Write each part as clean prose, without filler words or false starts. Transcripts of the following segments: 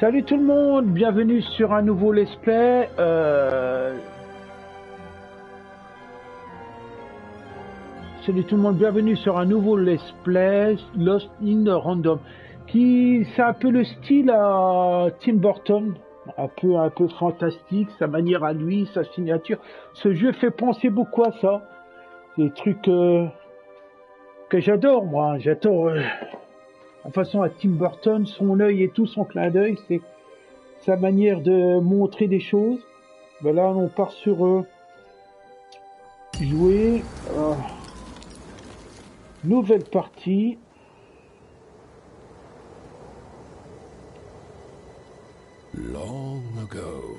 Salut tout le monde, bienvenue sur un nouveau let's play. Salut tout le monde, bienvenue sur un nouveau let's play Lost in Random. C'est un peu le style à Tim Burton, un peu fantastique, sa manière à lui, sa signature. Ce jeu fait penser beaucoup à ça. C'est des trucs que j'adore moi. J'adore la façon à Tim Burton, son œil et tout, son clin d'œil, c'est sa manière de montrer des choses. Ben là, on part sur jouer. Nouvelle partie. Long ago,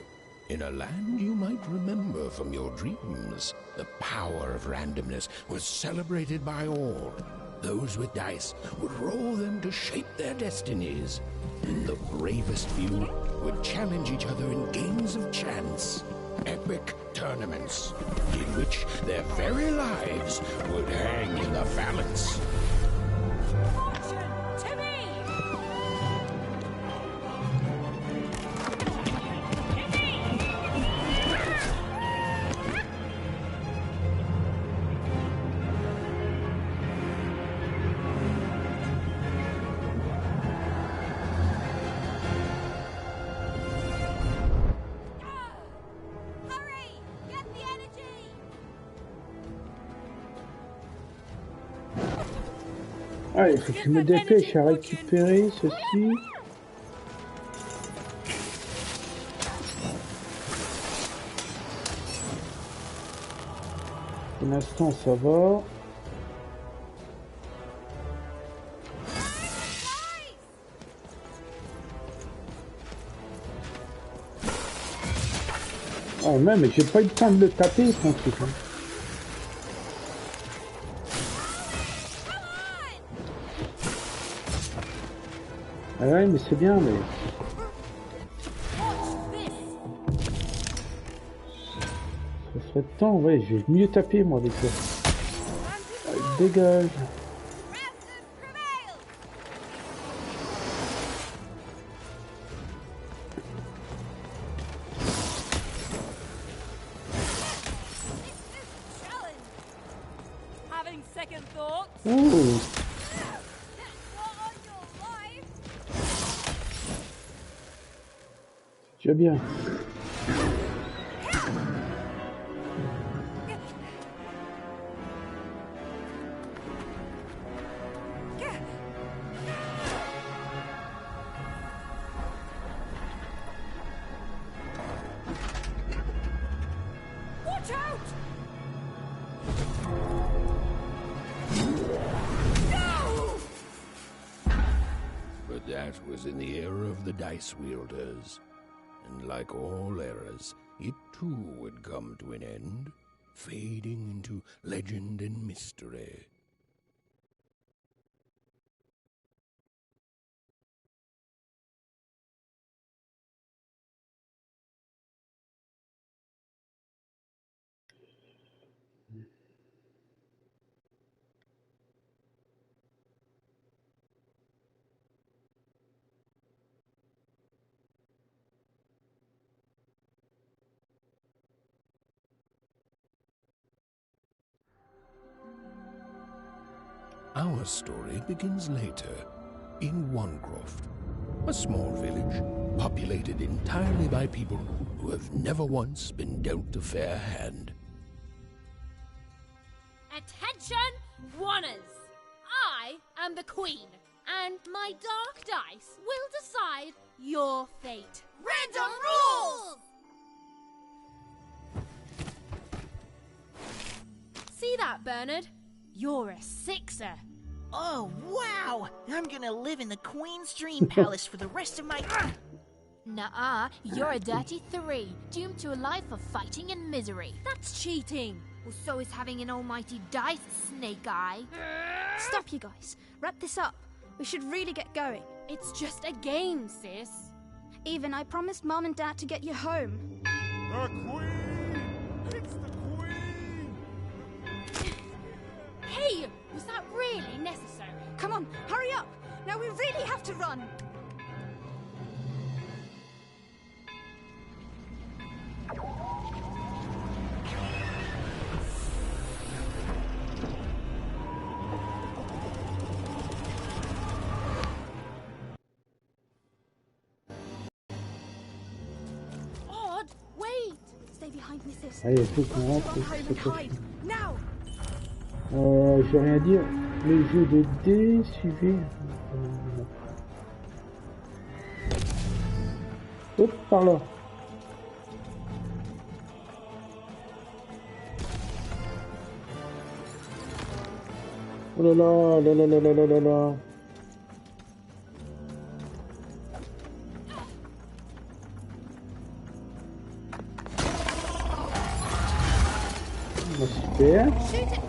in a land you might remember from your dreams, the power of randomness was celebrated by all. Those with dice would roll them to shape their destinies, and the bravest few would challenge each other in games of chance, epic tournaments, in which their very lives would hang in the balance. Allez, il faut que je me dépêche à récupérer ceci. Pour l'instant, ça va. Oh même, j'ai pas eu le temps de le taper, son truc. Hein. Ah ouais, mais c'est bien, mais... Ça serait de temps, ouais, je vais mieux taper, moi, avec ça. Allez, dégage. Ouh. C'est bien. But that was in the era of the dice wielders. And like all eras, it too would come to an end, fading into legend and mystery. Our story begins later, in Wanecroft, a small village populated entirely by people who have never once been dealt a fair hand. Attention, Wanners! I am the Queen, and my dark dice will decide your fate. Random rules! See that, Bernard? You're a 6er. Oh, wow! I'm gonna live in the Queen's Dream Palace for the rest of my... Nuh-uh, you're a dirty 3, doomed to a life of fighting and misery. That's cheating. Well, so is having an almighty dice, Snake Eye. Stop, you guys. Wrap this up. We should really get going. It's just a game, sis. Even, I promised Mom and Dad to get you home. The Queen! It's the Queen! Hey, was that really necessary? Come on, hurry up! Now we really have to run! behind missus. Allez, il faut qu'on rentre. Home and hide. Now! Je vais rien dire. Le jeu de dés, suivez. Hop, par là. Oh là là, là là là là là là là. Bah, super. Shoot it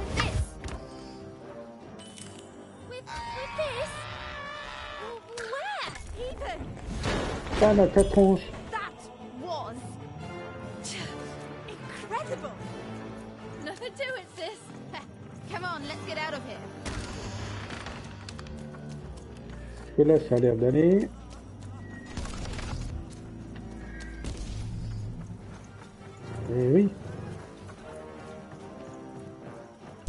with this. With where? Ethan! Pas dans ta tronche. That was incredible! Nothing to it, sis. Come on, let's get out of here. Parce que là, ça a l'air d'aller. Eh oui.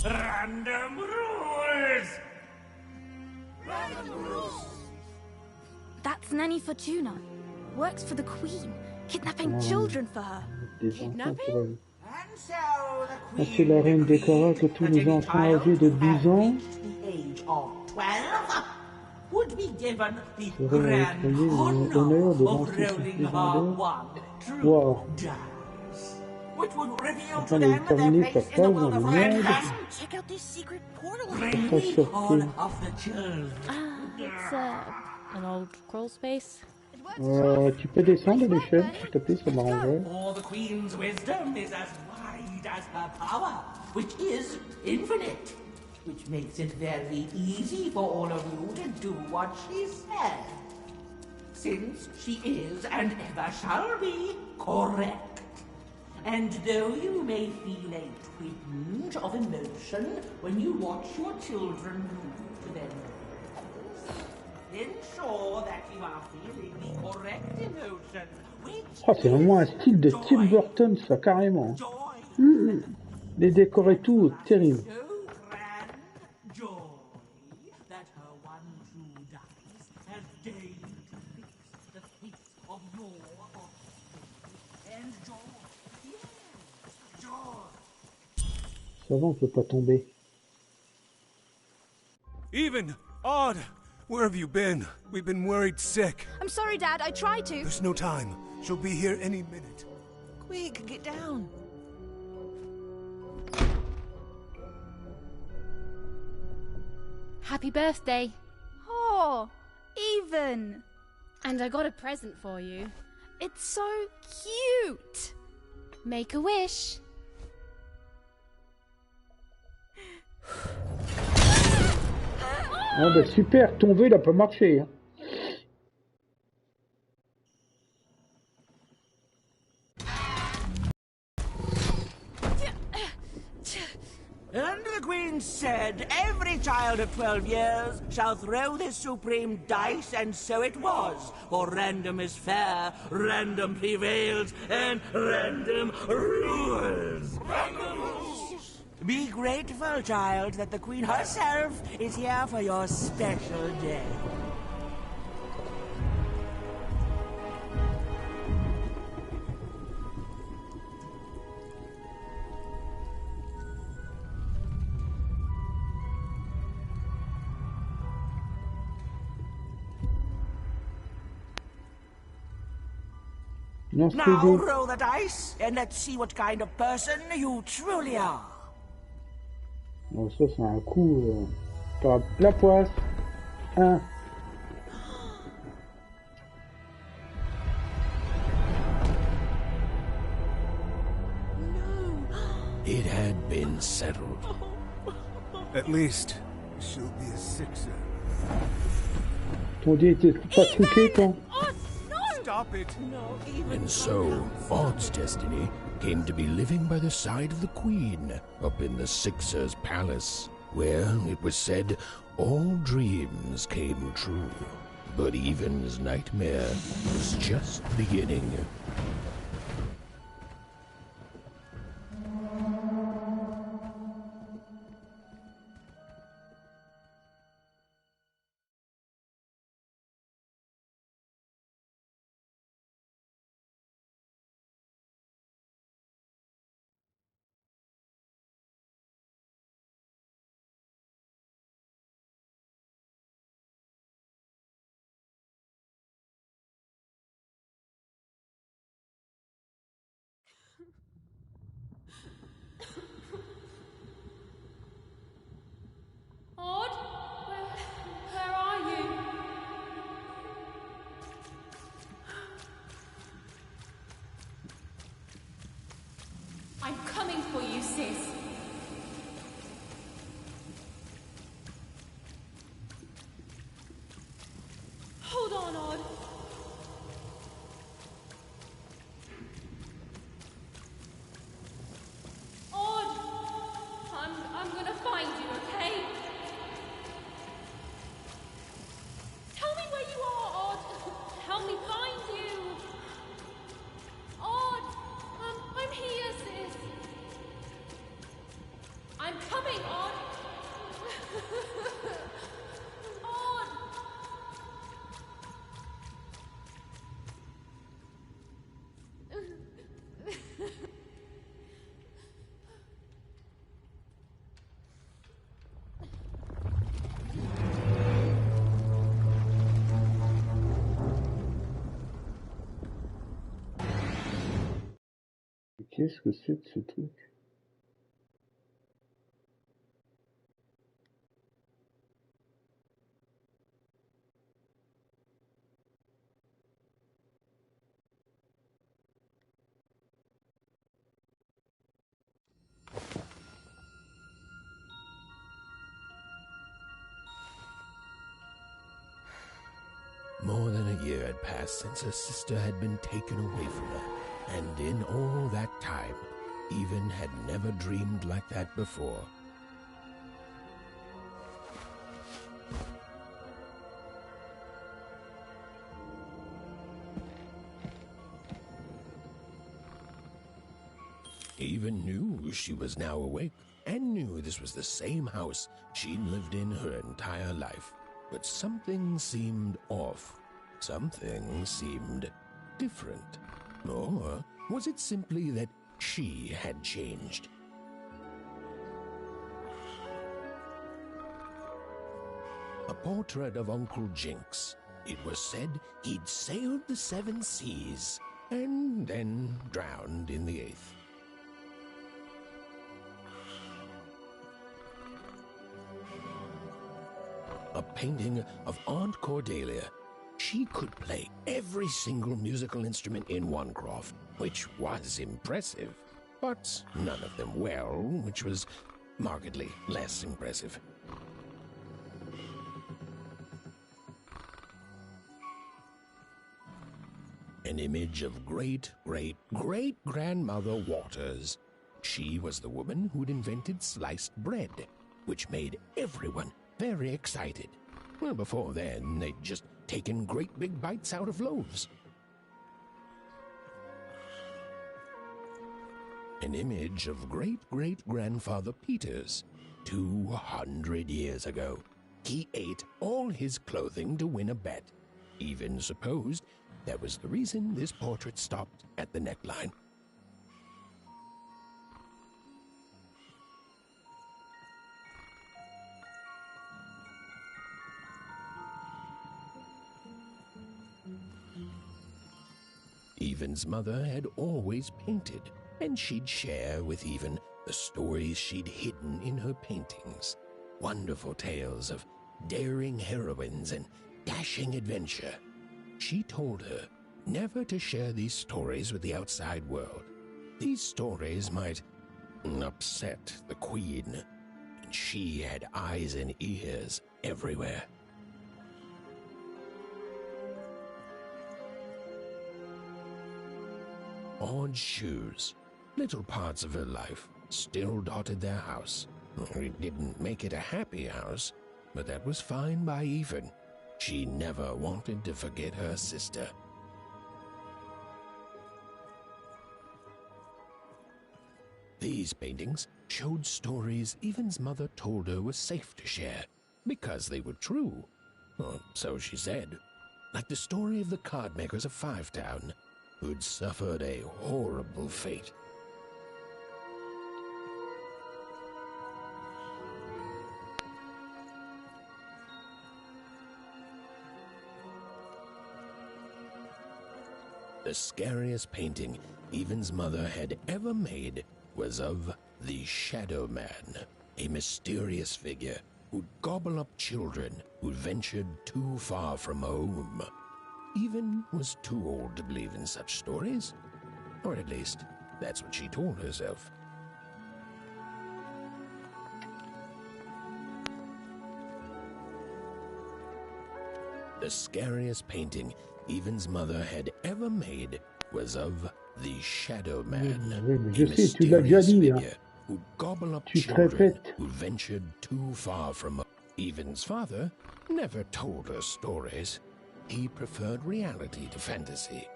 Random rules! That's Nanny Fortuna. Works for the Queen, kidnapping children for her. Des enfants pour elle. And so the Ah, c'est la reine déclara que tous les enfants âgés de 12 ans the age of 12 would be given the seraient grand octroyés l'honneur de honor of lancer rolling sur her légendaire. one true Wow. dice, which would reveal Afin to de them their déterminer sa place in the place world dans of le monde. Random. Check out this secret portal. Bring Pas me surpris. all of the children. It's an old crawl space. Tu peux descendre à l'échelle, s'il te plaît, ça m'arrangerait. For the Queen's wisdom is as wide as her power, which is infinite, which makes it very easy for all of you to do what she said, since she is and ever shall be correct. And though you may feel a twinge of emotion when you watch your children move to their ensure that you are feeling the correct emotion, which Oh, c'est vraiment un style de Tim Burton, ça, carrément. joy. Les décors et tout, terrible. So grand joy that her one true dice has deigned to fix the fate of your offspring. And joy, yes, joy. Ça va, on peut pas tomber. Even! Odd! Where have you been? We've been worried sick. I'm sorry, Dad, I tried to. There's no time. She'll be here any minute. Quick, get down. Happy birthday. Oh, Even. And I got a present for you. It's so cute. Make a wish. Ah bah super, ton vœu il a pas marché. Hein. And the Queen said, every child of 12 years shall throw this supreme dice, and so it was. For random is fair, random prevails, and random rules. Random rules! Be grateful, child, that the Queen herself is here for your special day. Non, c'est Now des... roll the dice, and let's see what kind of person you truly are. Bon, ça c'est un coup... par la poisse. 1. It had been settled. At least, she'll be a sixer. Ton dé était pas truqué, toi? Oh, no! Stop it! And so, Odd's destiny came to be living by the side of the Queen up in the Sixer's palace, where, it was said, all dreams came true. But Even's nightmare was just beginning. I'm coming for you, sis. Hold on, Odd. Odd! I'm gonna find you, okay? Tell me where you are, Odd! Help me find you! Odd! I'm here, sis! I'm coming, Odd! Odd! Qu'est-ce que c'est que ce truc? More than a year had passed since her sister had been taken away from her, and in all that time, Even had never dreamed like that before. Even knew she was now awake, and knew this was the same house she'd lived in her entire life. But something seemed off. Something seemed different. Or was it simply that she had changed? A portrait of Uncle Jinx. It was said he'd sailed the 7 seas and then drowned in the 8th. A painting of Aunt Cordelia. She could play every single musical instrument in one croft, which was impressive, but none of them well, which was markedly less impressive. An image of great-great-great-grandmother Waters. She was the woman who'd invented sliced bread, which made everyone very excited. Well, before then, they'd just taken great big bites out of loaves. An image of great-great-grandfather Peters. 200 years ago, he ate all his clothing to win a bet. Even supposed that was the reason this portrait stopped at the neckline. Even's mother had always painted, and she'd share with Even the stories she'd hidden in her paintings. Wonderful tales of daring heroines and dashing adventure. She told her never to share these stories with the outside world. These stories might upset the Queen, and she had eyes and ears everywhere. Odd shoes, little parts of her life, still dotted their house. It didn't make it a happy house, but that was fine by Even. She never wanted to forget her sister. These paintings showed stories Even's mother told her were safe to share, because they were true. Or so she said. Like the story of the card makers of Five Town, who'd suffered a horrible fate. The scariest painting Even's mother had ever made was of the Shadow Man, a mysterious figure who'd gobble up children who'd ventured too far from home. Even was too old to believe in such stories, or at least That's what she told herself. The scariest painting Evan's mother had ever made was of the Shadow Man, Oui, mais a je sais, tu l'as déjà mysterious dit. Hein. figure who'd gobble up Tu te children répètes. who ventured too far from home. Evan's father never told her stories. He preferred reality to fantasy,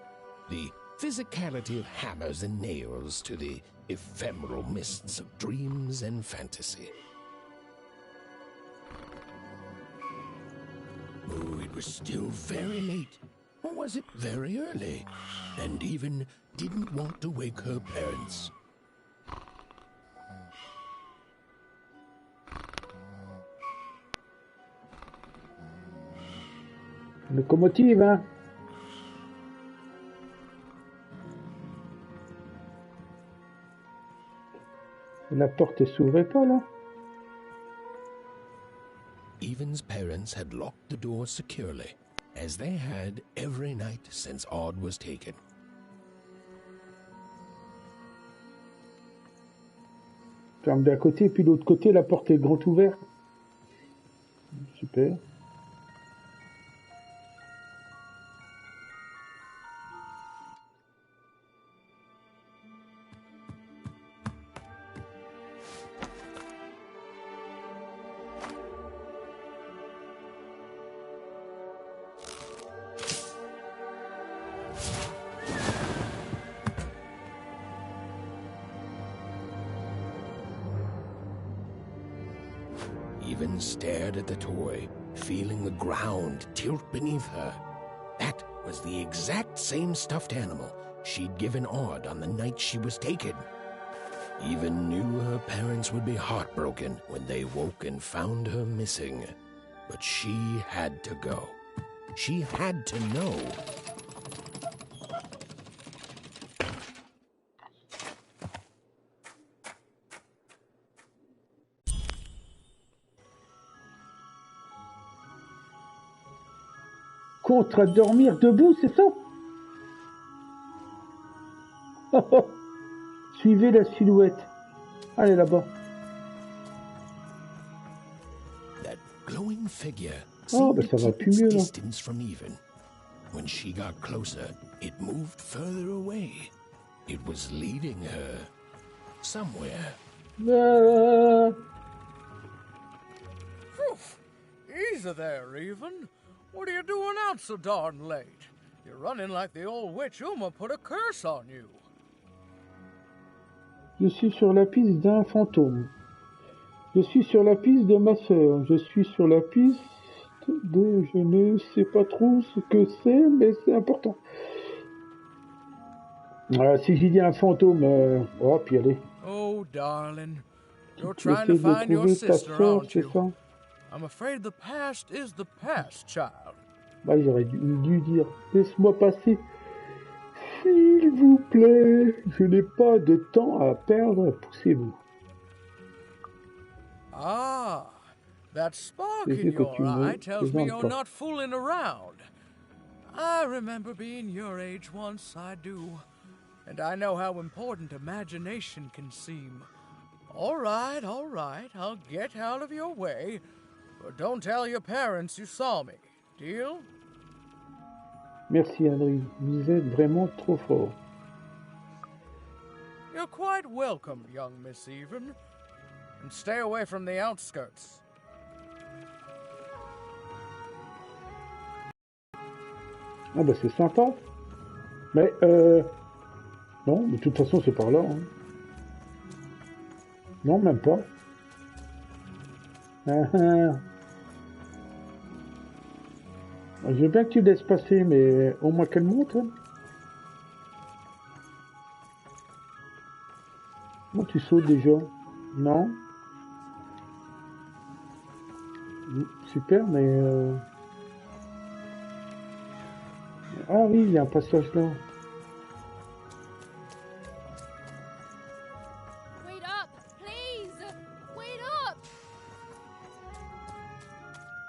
the physicality of hammers and nails to the ephemeral mists of dreams and fantasy. Oh, it was still very late, or was it very early? And Even didn't want to wake her parents. Locomotive, hein. La porte s'ouvrait pas, là. Evan's parents had locked the door securely, as they had every night since Odd was taken. Ferme d'un côté, puis de l'autre côté, la porte est grand ouverte. Super. Even stared at the toy, feeling the ground tilt beneath her. That was the exact same stuffed animal she'd given Odd on the night she was taken. Even knew her parents would be heartbroken when they woke and found her missing. But she had to go. She had to know. Contre dormir debout, c'est ça? Suivez la silhouette. Allez là-bas. That glowing figure Oh, seemed bah to ça va keep plus its mieux là. distance from Even. When she got closer, it moved further away. It was leading her somewhere. Ah, Easy there, Even. What are you doing out so darn late? You're running like the old witch Uma put a curse on you. je suis sur la piste d'un fantôme. Je suis sur la piste de ma sœur. Je suis sur la piste de... Je ne sais pas trop ce que c'est, mais c'est important. Voilà, si j'ai dit un fantôme, oh, puis allez. Oh, darling. You're Tu trying to essaies de find your trouver ta sister, sœur, aren't c'est you? ça? I'm afraid the past is the past, child. Bah, j'aurais dû dire, laisse-moi passer. S'il vous plaît, je n'ai pas de temps à perdre, poussez-vous. Ah, that spark Les in yeux que your tu me eye tells me présentes you're pas. not fooling around. I remember being your age once, I do. And I know how important imagination can seem. All right, I'll get out of your way. But don't tell your parents you saw me. Deal? Merci Henry, vous êtes vraiment trop fort. You're quite welcome, young Miss Even. And stay away from the outskirts. Ah bah c'est sympa. Mais non, de toute façon c'est par là. Hein. Non, même pas. Je veux bien que tu laisses passer, mais au moins qu'elle monte. Hein. Comment tu sautes déjà? Non. Super, mais... Ah oui, il y a un passage là. Wait up, please! Wait up!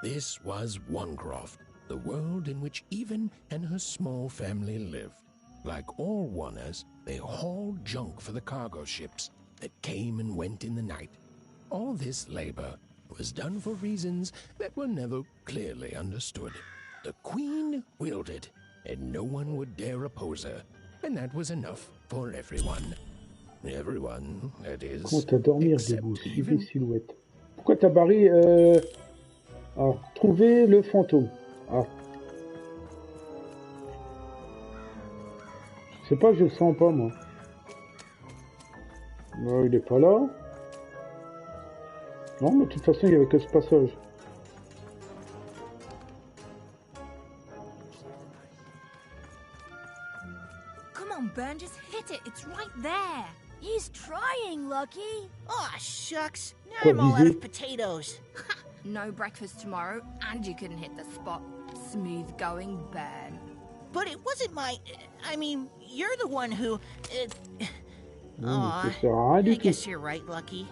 This was Onecroft, the world in which Even and her small family lived. Like all oneers, they hauled junk for the cargo ships that came and went in the night. All this labor was done for reasons that were never clearly understood. The Queen willed it, and no one would dare oppose her, and that was enough for everyone. Everyone, that is. Compte à dormir except debout, suivez even silhouette. Pourquoi t'as barré Ah, trouver le fantôme. Ah. Je sais pas, je le sens pas moi. Non, il est pas là. Non, mais de toute façon, il y avait que ce passage. Come on, Burn, just hit it. It's right there. He's trying, Lucky. Aw, shucks. Now Quoi, I'm all out viser? of potatoes. No breakfast tomorrow, and you couldn't hit the spot. Smooth going, Burn. But it wasn't my... I mean, you're the one who... Non, mais Aw, ça sert à rien I du tout. guess you're right, Lucky.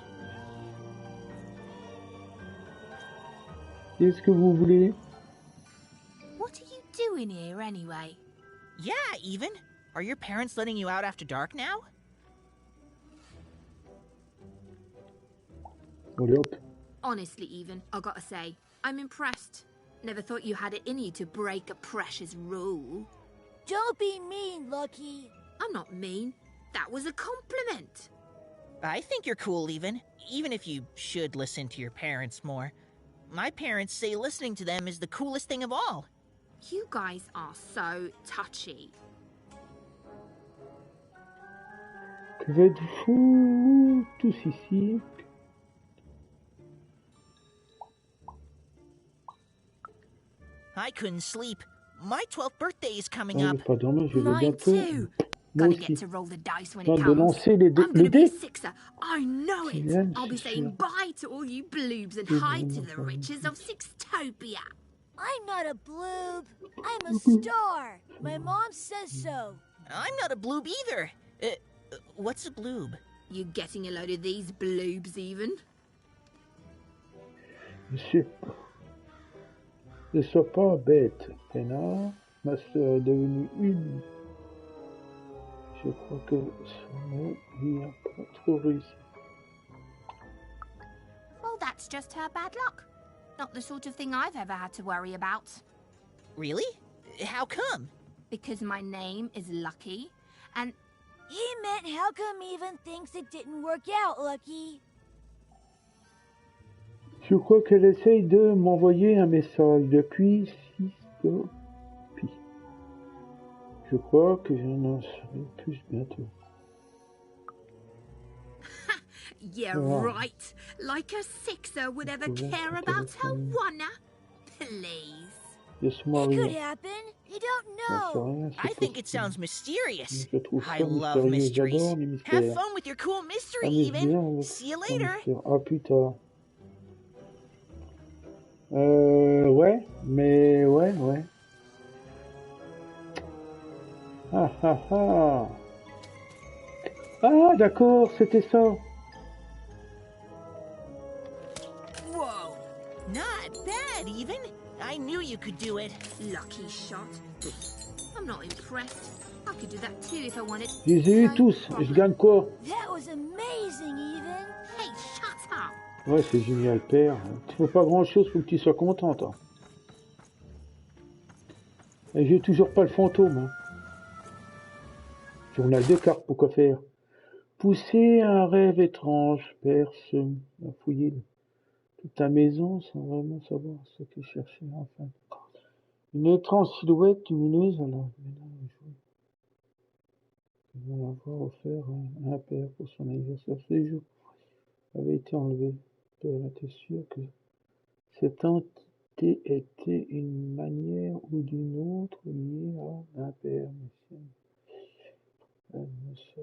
Qu'est-ce que vous voulez? What are you doing here, anyway? Yeah, even. Are your parents letting you out after dark now? Allez hop. Honestly, even, I gotta say, I'm impressed. Never thought you had it in you to break a precious rule. Don't be mean, Lucky. I'm not mean. That was a compliment. I think you're cool, even if you should listen to your parents more. My parents say listening to them is the coolest thing of all. You guys are so touchy. Que faites-vous tous ici? I couldn't sleep. My 12th birthday is coming Non, up. je vais pas dormir, je vais Mine bientôt. too. Moi Gonna aussi. get to roll the dice when it Temps de comes. lancer les I'm gonna be a dés. sixer. I know it. Bien, I'll be c'est saying sûr. bye to all you bloobs and C'est hi to vraiment the pas riches of Sixtopia. I'm not a bloob. I'm a star. My mom says so. I'm not a bloob either. What's a bloob? You getting a load of these bloobs even? Je sais pas. Ne sois pas bête, Pena. Ma soeur est devenue une. Je crois que son mot lui a pas trop réussi. Well, that's just her bad luck. Not the sort of thing I've ever had to worry about. Really? How come? Because my name is Lucky, and He meant how come Even thinks it didn't work out, Lucky? Je crois qu'elle essaye de m'envoyer un message depuis Sixtopie. Je crois que j'en en saurai plus bientôt. yeah, Wow. right. Like a sixer would ever care about her wanna. Please. Laisse-moi It could rire. happen. You don't J'en sais know. rien, c'est I think it possible. sounds mysterious. Je trouve I ça love mystérieux. mysteries. J'adore les Have mystères. fun with your cool mystery, Amuse-bien Even. avec See you ton later. mystère. À plus tard. Ouais, mais ouais. Ah ah ah. Ah d'accord, c'était ça. Whoa. Not bad, Even. I knew you could do it. Lucky shot. I'm not impressed. I could do that too if I wanted. Je les ai eu No tous. problem. Je gagne quoi? That was amazing, Even. Hey, shut up. Ouais, c'est génial, père. Tu fais pas grand chose pour que tu sois content, toi. Et j'ai toujours pas le fantôme. Hein. Journal de cartes, pourquoi faire? Pousser un rêve étrange, personne a fouillé toute ta maison sans vraiment savoir ce qu'il cherchait enfin. Une étrange silhouette lumineuse à la ils vont avoir offert un père pour son anniversaire. Ce jour avait été enlevé. Père était sûr que cette entité était une manière ou d'une autre liée à un père. Elle ne se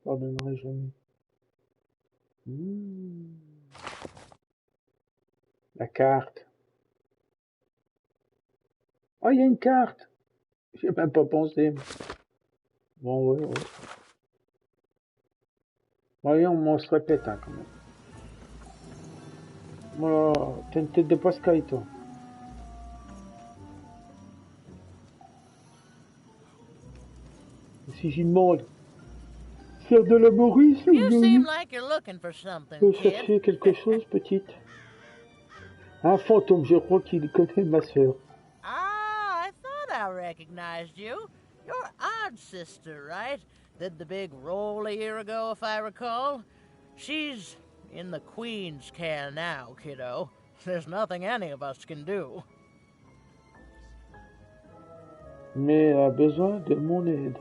pardonnerait jamais. La carte. Oh, il y a une carte. J'ai même pas pensé. Bon, ouais. Voyons, on se répète, hein, quand même. Voilà, t'as une tête de Pascal, toi. si j'y demande. Faire de la Maurice, You seem like you're looking for something, peut kid. chercher quelque chose, petite. Un fantôme, je crois qu'il connaît ma sœur. Ah, I thought I recognized you. You're Odd's sister, right? Did the big roll a year ago, if I recall. She's in the Queen's care now, kiddo. There's nothing any of us can do. Mais elle a besoin de mon aide.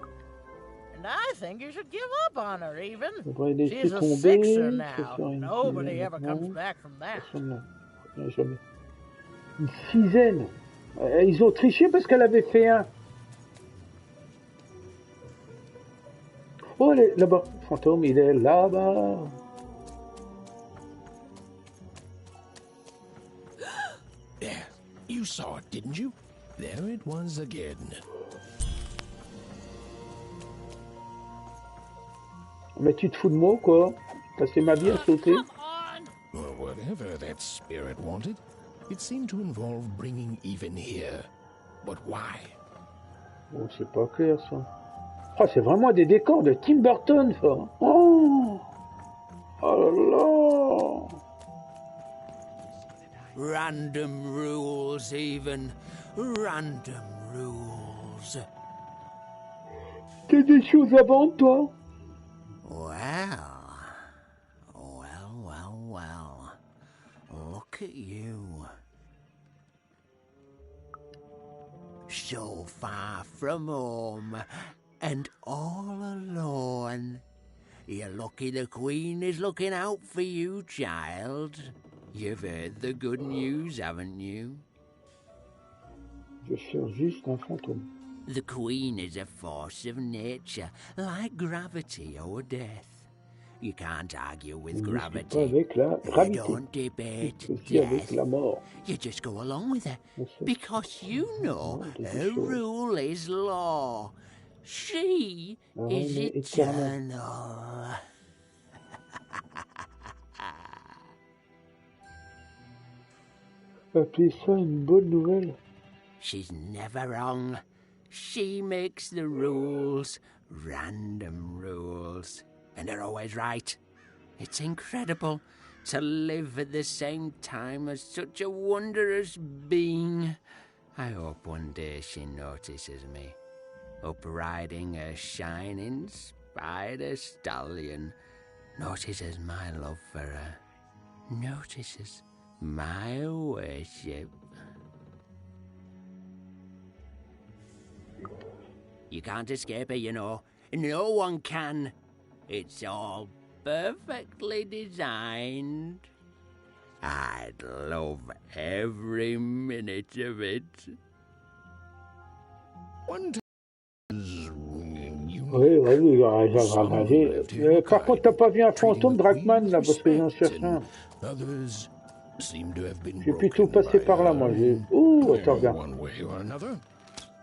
And I think you should give up on her, even. Je devrais laisser She's a tomber. sixer Je now. vais faire une Nobody dizaine ever maintenant. comes back from that. Personne ne revient jamais. Une sixième. Ils ont triché parce qu'elle avait fait un. Oh, elle est là-bas. Le fantôme, il est là-bas. There, you saw it, didn't you? There it was again. Mais tu te fous de moi ou quoi? Passer ma vie à sauter? Come on! Well, whatever that spirit wanted, it seemed to involve bringing even here. But why? Oh, c'est pas clair ça. Oh, c'est vraiment des décors de Tim Burton, ça. Oh, oh là là. Random rules, even. Random rules. T'as des choses à vendre, toi? Well. Look at you. So far from home, and all alone. You're lucky the Queen is looking out for you, child. You've heard the good news, haven't you? Je cherche juste un fantôme. The Queen is a force of nature, like gravity or death. You can't argue with Je ne suis pas gravity. avec la You gravité. don't debate Je suis avec death. la mort. You just go along with her. Je sais. Because you know Oh, des her choses. rule is law. She La is reine est éternelle. eternal. Appelez ça une bonne nouvelle. She's never wrong. She makes the rules, random rules, and they're always right. It's incredible to live at the same time as such a wondrous being. I hope one day she notices me, up riding a shining spider stallion, notices my love for her, notices my worship. You can't escape it, you know. No one can. It's all perfectly designed. I'd love every minute of it. One time, you Oui, vas-y, some vas-y. lived here Par contre, t'as pas vu un treating fantôme the Drachman, queen là, with parce que j'en respect, cherche un. and others seem to have been J'ai plutôt broken passé by par là, moi. Ouh, attends, regarde. one way or another.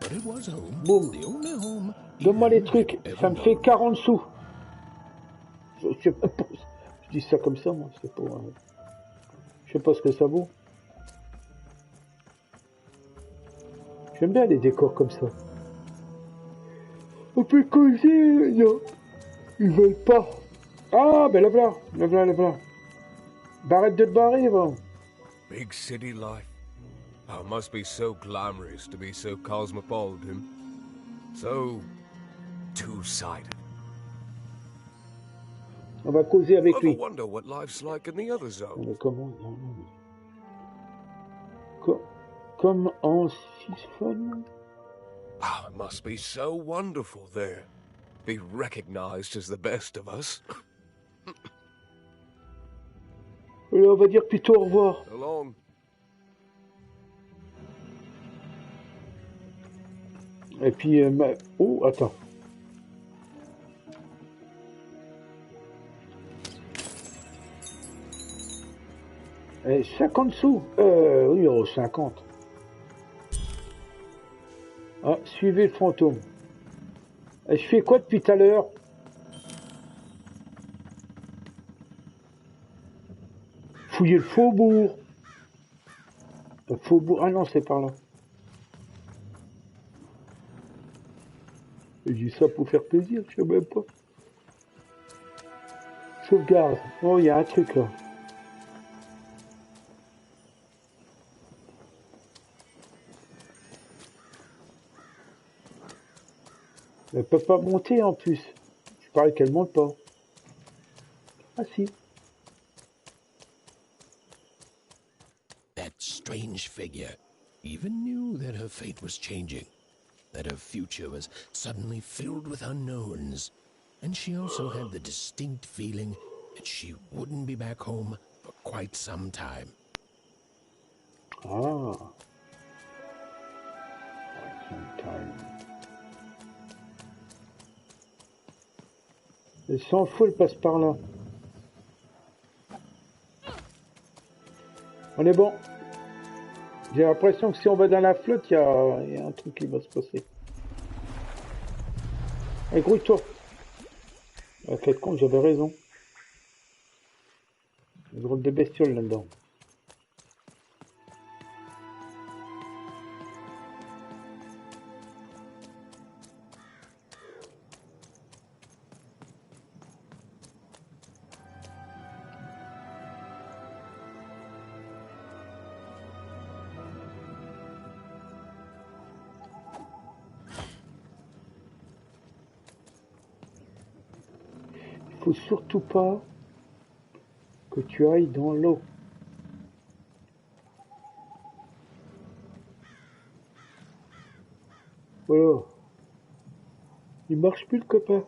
But it was home, Boum. the only home Donne-moi les Ian trucs, had ever ça me fait known. 40 sous. Je sais pas, je dis ça comme ça, moi, c'est pas... Je sais pas ce que ça vaut. J'aime bien les décors comme ça. On peut causer, non. Ils veulent pas. Ah, ben la voilà, la voilà, la voilà. Bah, arrête de te barrer, va. Big city life. Oh, it must be so glamorous to be so cosmopolitan. So two-sided. On va causer avec Ever lui. wonder what life's like in the other Mais zone? comment comme en siphonne. Oh, it must be so wonderful there. Be recognized as the best of us. Et on va dire plutôt au revoir. So long. Et puis, oh, attends. Et 50 sous. Oui, oh, 50. Ah, suivez le fantôme. Et je fais quoi depuis tout à l'heure? Fouiller le faubourg. Le faubourg. Ah non, c'est par là. Je dis ça pour faire plaisir, je sais même pas. Sauvegarde. Oh, il y a un truc là. Elle peut pas monter en plus. Je parie qu'elle monte pas. Ah si. That strange figure even knew that her fate was changing, that her future was suddenly filled with unknowns, and she also had the distinct feeling that she wouldn't be back home for quite some time. Ah. Sometime. Elle s'en fout, elle passe par là. On est bon. J'ai l'impression que si on va dans la flotte, il y a un truc qui va se passer. Allez, grouille-toi. Quel con, j'avais raison. Une drôle de bestiole là-dedans. Faut surtout pas que tu ailles dans l'eau. Voilà. Il marche plus le copain.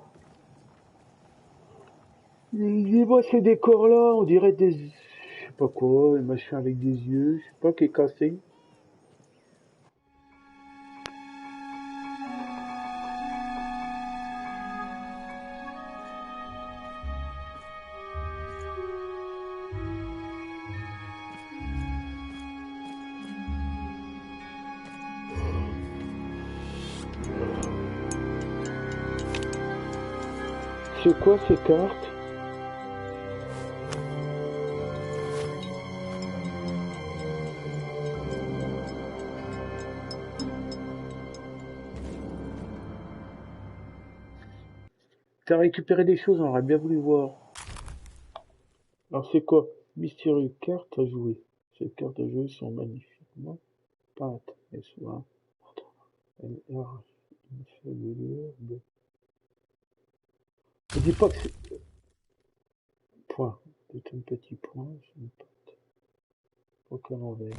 Il voit ces décors là, on dirait des... Je sais pas quoi, des machins avec des yeux, je sais pas qui est cassé. C'est quoi ces cartes? T'as récupéré des choses, on aurait bien voulu voir. Alors c'est quoi? Mystérieux cartes à jouer. Ces cartes à jouer sont magnifiquement peintes. Et soit LR, ne dis pas que c'est... Point. C'est un petit point, c'est une patte. Aucun envers.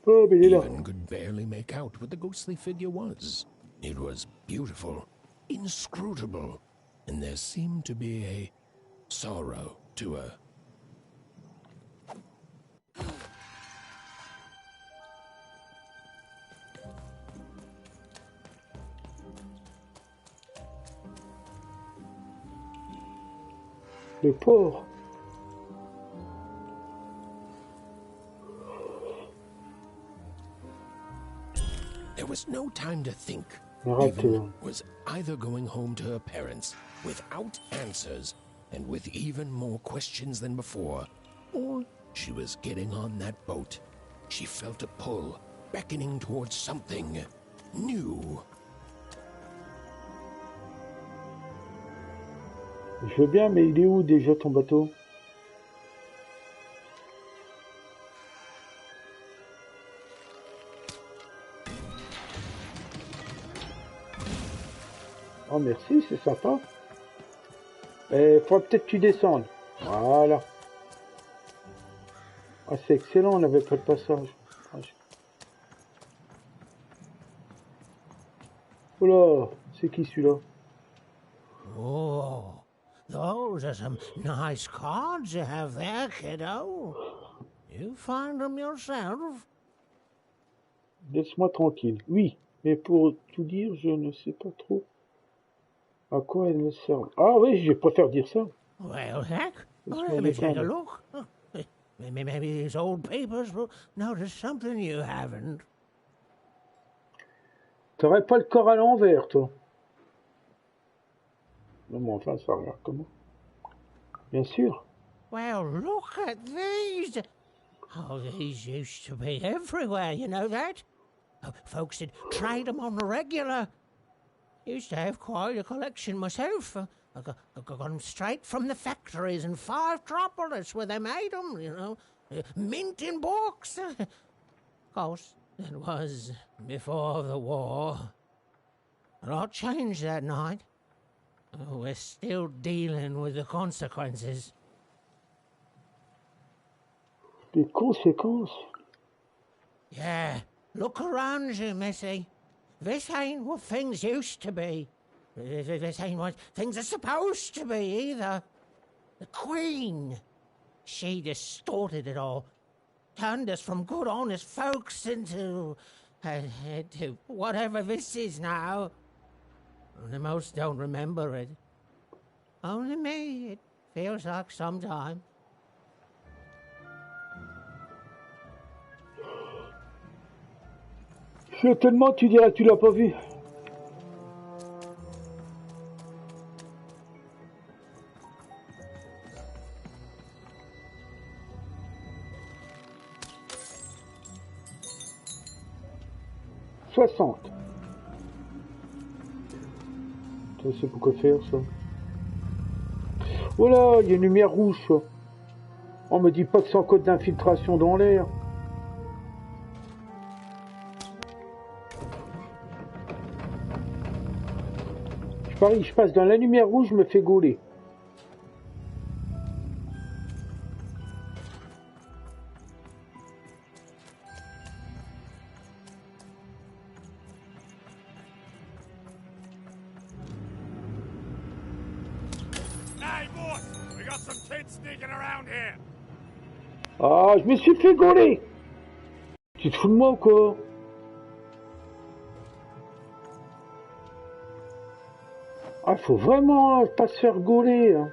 Oh, mais il est là. Even could barely make out what the ghostly figure was. It was beautiful, inscrutable, and there seemed to be a sorrow to her. Le porc. There was no time to think. Arrête. Even was either going home to her parents without answers and with even more questions than before, or she was getting on that boat. She felt a pull, beckoning towards something new. Je veux bien, mais il est où déjà ton bateau? Oh merci, c'est sympa. Il faudra peut-être que tu descendes. Voilà. Ah c'est excellent, on n'avait pas de passage. Oh là, c'est qui celui-là? Oh, those are some nice cards you have there, kiddo. You find them yourself? Laisse-moi tranquille. Oui, mais pour tout dire, je ne sais pas trop à quoi elles me servent. Ah oui, je préfère dire ça. Well, heck, Let's let me go take a down. look. Maybe these old papers will notice something you haven't. T'aurais pas le corps à l'envers, toi? Non, mais enfin, ça regarde comment? Bien sûr. Well, look at these. Oh, these used to be everywhere, you know that? Folks would trade them on the regular. Used to have quite a collection myself. I got them straight from the factories in 5 Tropolis where they made them, you know. Mint in books. Of course, it was before the war. A lot changed that night. We're still dealing with the consequences. Les conséquences? Yeah, look around you, Missy. This ain't what things used to be. This ain't what things are supposed to be, either. The Queen, she distorted it all. Turned us from good, honest folks into whatever this is now. Only most don't remember it. Only me, it feels like sometime. Certainement, tu diras que tu l'as pas vu. $60. Je sais pourquoi faire ça. Voilà, il y a une lumière rouge. Ça. On me dit pas que c'est en code d'infiltration dans l'air. Je parie, je passe dans la lumière rouge, je me fais gauler. Ah, je me suis fait gauler. Tu te fous de moi ou quoi? Ah, faut vraiment pas se faire gauler. Hein.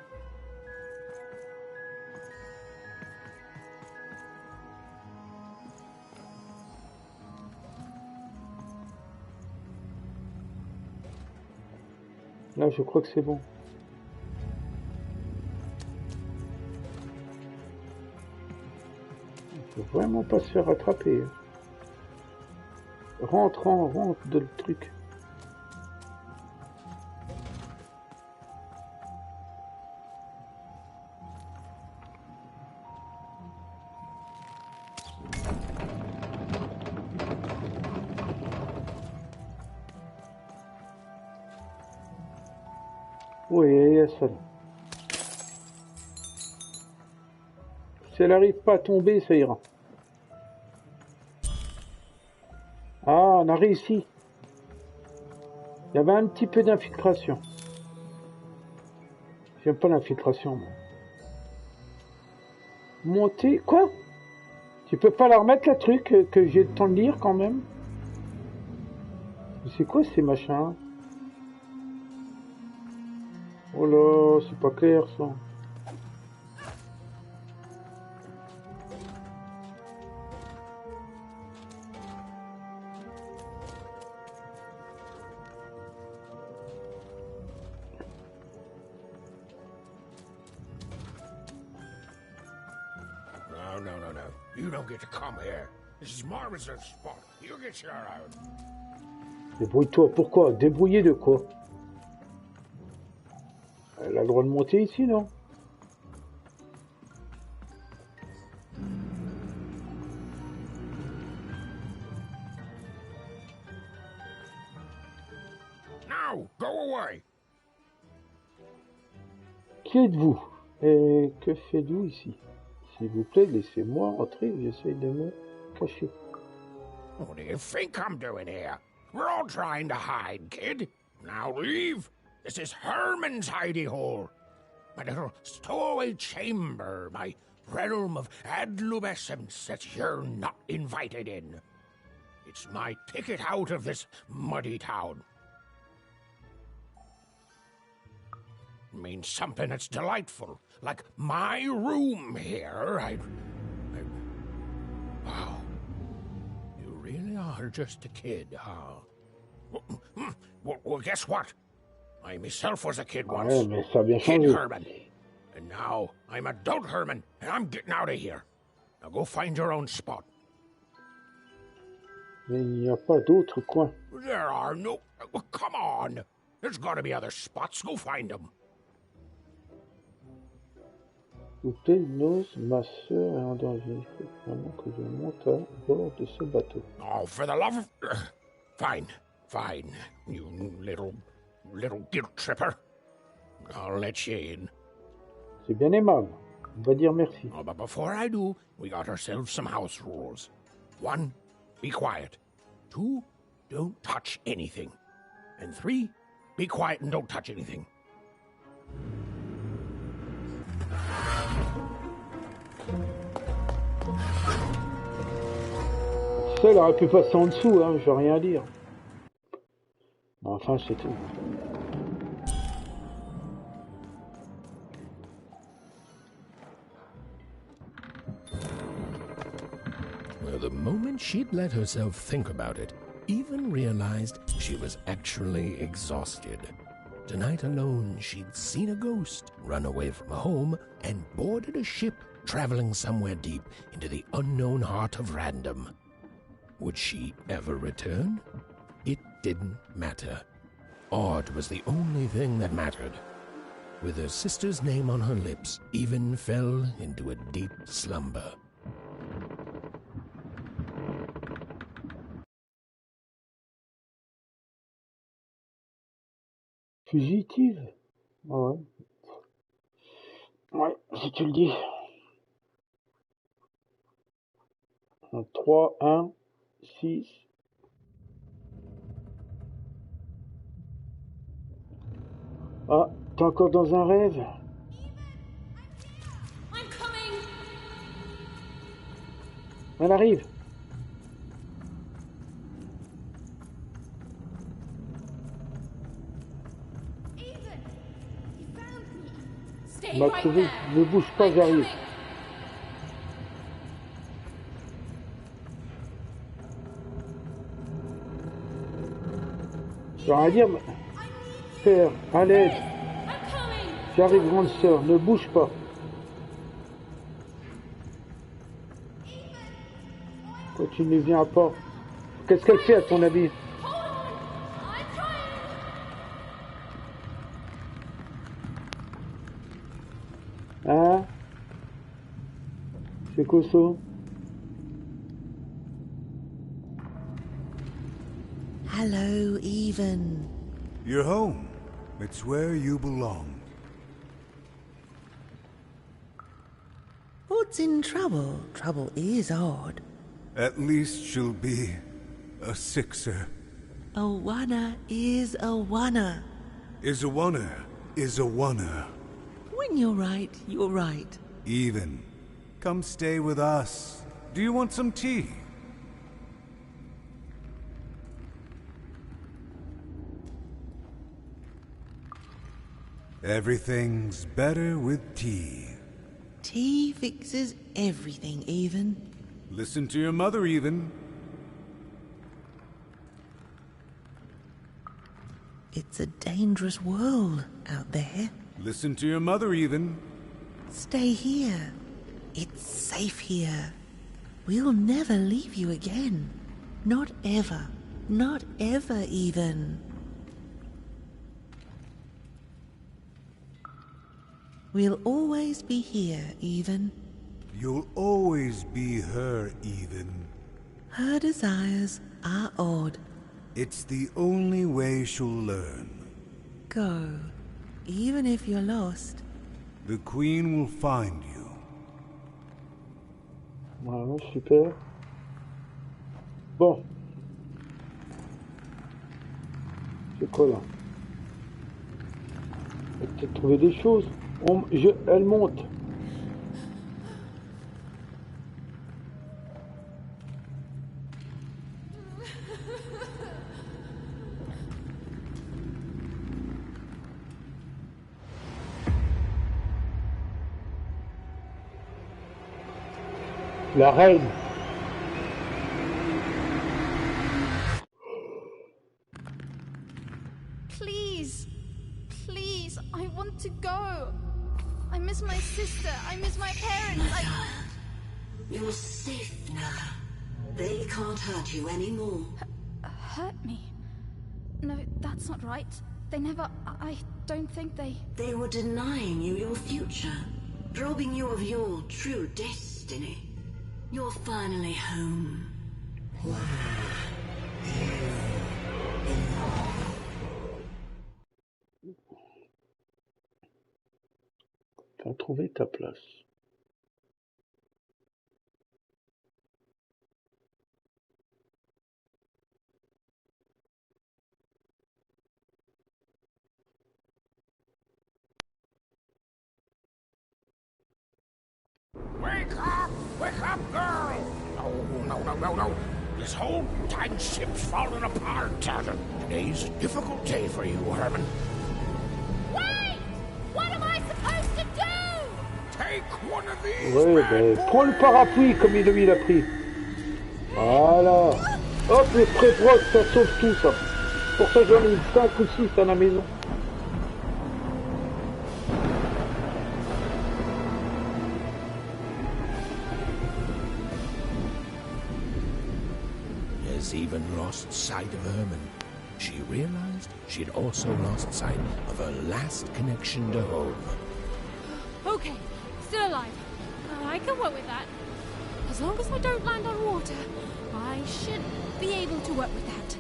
Là, je crois que c'est bon. Faut vraiment pas se faire attraper. Rentre de le truc. Oui, il y a ça. Si elle n'arrive pas à tomber, ça ira. Ah, on a réussi. Il y avait un petit peu d'infiltration. J'aime pas l'infiltration, moi. Monter... Quoi? Tu peux pas la remettre, la truc, que j'ai le temps de lire, quand même? C'est quoi, ces machins? Oh là, c'est pas clair, ça. No. You don't get to come here. This is my reserve spot. You get your own. Débrouille-toi. Pourquoi? Débrouiller de quoi? Elle a le droit de monter ici, non? Now, go away. Qui êtes-vous? Et que faites-vous ici? S'il vous plaît, laissez-moi entrer. J'essaie de me cacher. What do you think I'm doing here? We're all trying to hide, kid. Now leave. This is Herman's hidey hole. My little stowaway chamber, my realm of adolescence that you're not invited in. It's my ticket out of this muddy town. It means something that's delightful, like my room here. Wow. You really are just a kid, huh? Well, guess what? I myself was a kid once. Ouais, mais ça a bien Kid changé. Herman. And now I'm adult Herman, and I'm getting out of here. Now go find your own spot. Mais il n'y a pas d'autre coin. There are no... Well, come on! There's gotta be other spots. Go find them. Écoutez, Nose, ma sœur est en danger. Il faut vraiment que je monte à bord de ce bateau. Oh, for the love of... Fine, fine, you little guilt tripper. I'll let you in. C'est bien aimable. On va dire merci. Oh, but before I do, we got ourselves some house rules. 1, be quiet. 2, don't touch anything. And 3, be quiet and don't touch anything. Ça, elle aurait pu passer en dessous, hein, je veux rien dire. Enfin, c'est tout. Well, the moment she'd let herself think about it, Even realized she was actually exhausted. Tonight alone, she'd seen a ghost, run away from home, and boarded a ship traveling somewhere deep into the unknown heart of random. Would she ever return? It didn't matter. Odd was the only thing that mattered. With her sister's name on her lips, Even fell into a deep slumber. Fugitive? Ah ouais. Ouais, si tu le dis. 3, 1, 6. Ah, t'es encore dans un rêve? I'm coming. Elle arrive. Stay M'a right trouvé. there. Ne bouge pas, j'arrive. Je vais rien dire, mais... Père, à l'aide. I'm coming. J'arrive, grande sœur, ne bouge pas. Pourquoi tu ne viens pas? Qu'est-ce qu'elle fait à ton avis? Hold on. I'm trying. Hein? C'est quoi ça? Hello, Even. You're home. It's where you belong. What's in trouble? Trouble is odd. At least she'll be a sixer. A wanna is a wanna. Is a oneer, is a oneer. When you're right, you're right. Even. Come stay with us. Do you want some tea? Everything's better with tea. Tea fixes everything, Even. Listen to your mother, Even. It's a dangerous world out there. Listen to your mother, Even. Stay here. It's safe here. We'll never leave you again. Not ever. Not ever, Even. We'll always be here, Even. You'll always be her, Even. Her desires are odd. It's the only way she'll learn. Go. Even if you're lost. The Queen will find you. Voilà, super. Bon. C'est quoi là? Elle a peut-être trouvé des choses. Elle monte. La reine. Please, please, I want to go. I miss my sister. I miss my parents. You're safe now. They can't hurt you anymore. Hurt me? No, that's not right. They never... I don't think they... They were denying you your future, robbing you of your true destiny. You're finally home. T'as trouvé ta place. Wake up, girl! No. This whole time ship's falling apart. Today's a difficult day for you, Herman. Wait! What am I supposed to do? Take one of these. Ouais, ben, prends le parapluie comme lui il a pris. Voilà. Hop, les spray broc, ça sauve tout ça. Pour ça j'en ai 5 ou 6 à la maison. Has even lost sight of Herman. She realized she'd also lost sight of her last connection to home. Okay, still alive. I can work with that. As long as I don't land on water, I should be able to work with that.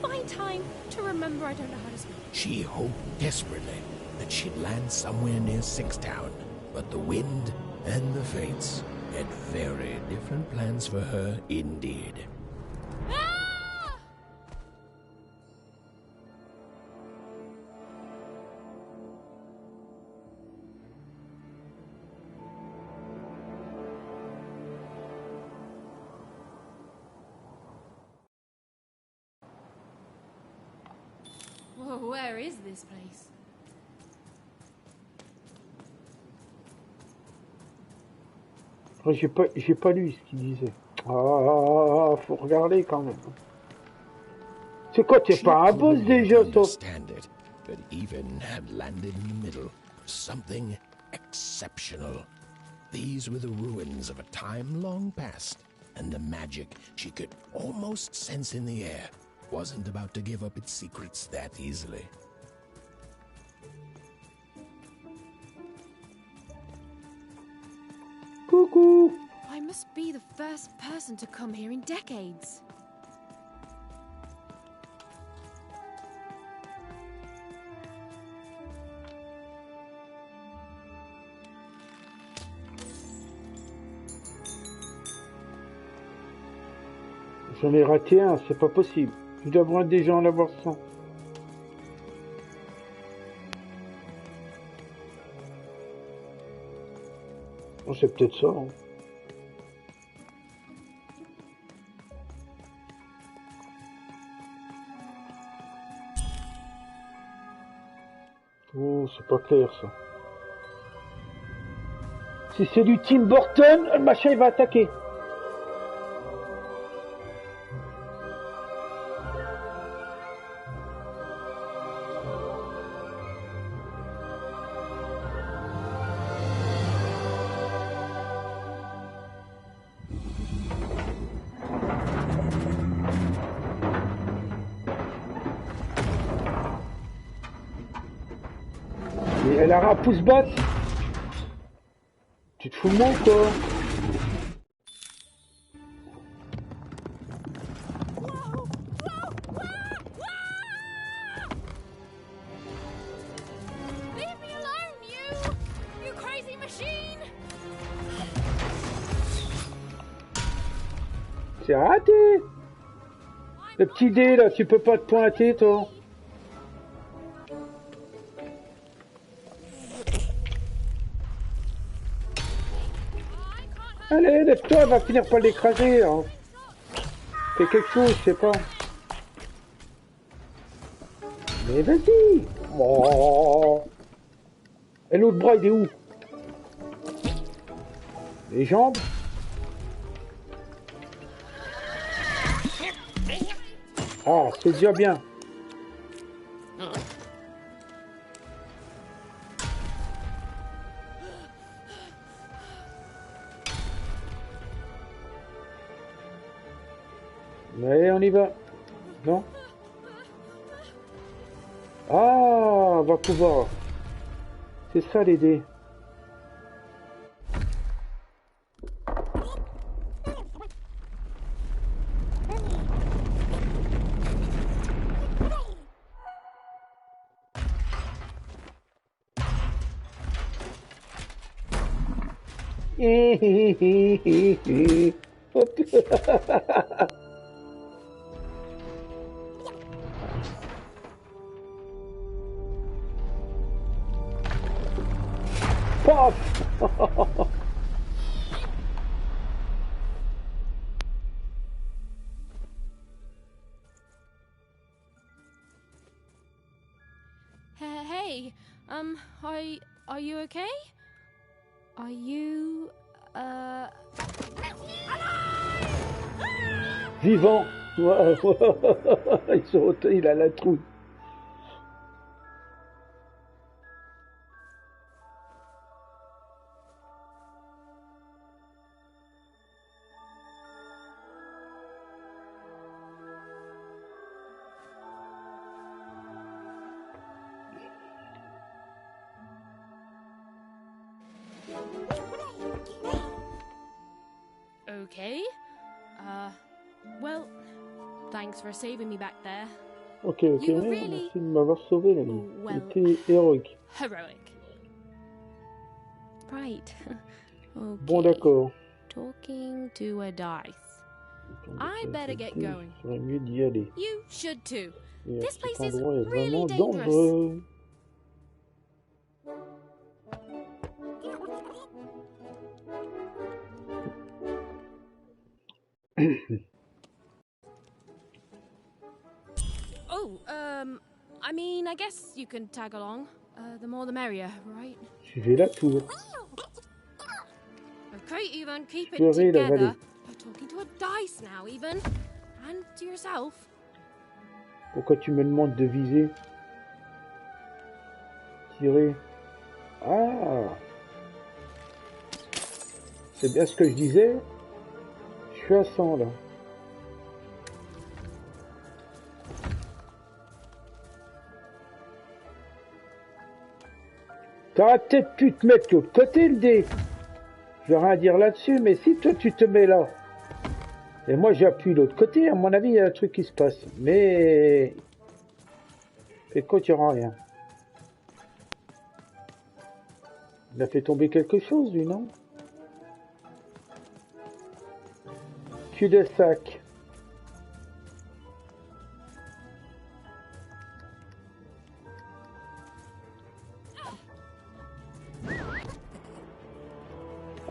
Find time to remember I don't know how to swim. She hoped desperately that she'd land somewhere near Sixtown, but the wind and the fates had very different plans for her indeed. Whoa, where is this place? J'ai pas lu ce qu'il disait. Ah, faut regarder quand même. C'est quoi, t'es pas un boss déjà, toi? But even had landed in the middle of something exceptional. These were the ruins of a time long past, and the magic she could almost sense in the air wasn't about to give up its secrets that easily. Coucou! I must be the first person to come here in decades. J'en ai raté un, c'est pas possible. Je devrais déjà en avoir 100. Oh, c'est peut-être ça. Hein. Oh, c'est pas clair ça. Si c'est du Tim Burton, le machin il va attaquer. Elle a un pouce-batte. Tu te fous de moi ou quoi? Leave me alone, you crazy machine! C'est raté. Le petit dé là, tu peux pas te pointer toi. Allez, lève-toi, elle va finir par l'écraser. Hein. Fais quelque chose, je sais pas. Mais vas-y. Oh. Et l'autre bras, il est où? Les jambes? Ah, c'est déjà bien. arrive. Non? Ah, on va pouvoir. C'est ça les dés. Hop. Paf. Hey, are you okay? Are you, Vivant. Il a la trouille. Okay. Well, thanks for saving me back there. Ok, You were merci really de m'avoir sauvé l'ami. well, C'était héroïque. heroic. Right. Okay. Bon d'accord. Talking to a dice. I better get going. Il serait mieux d'y aller. You should too. Et This cet place is endroit est really vraiment dangerous. dangereux. Oh, I mean, I guess you can tag along. The more the merrier, right? Suivez la tour. Okay, Ethan, keep it Explorer la together. vallée. You're talking to a dice now, Ethan. And to yourself. Pourquoi tu me demandes de viser? Tirer. Ah! C'est bien ce que je disais. Je suis à 100 là. T'aurais peut-être pu te mettre de l'autre côté le dé. Je vais rien dire là-dessus, mais si toi tu te mets là, et moi j'appuie l'autre côté, à mon avis il y a un truc qui se passe. Mais... Et quoi, tu auras rien. Il a fait tomber quelque chose, lui, non? Cul de sac.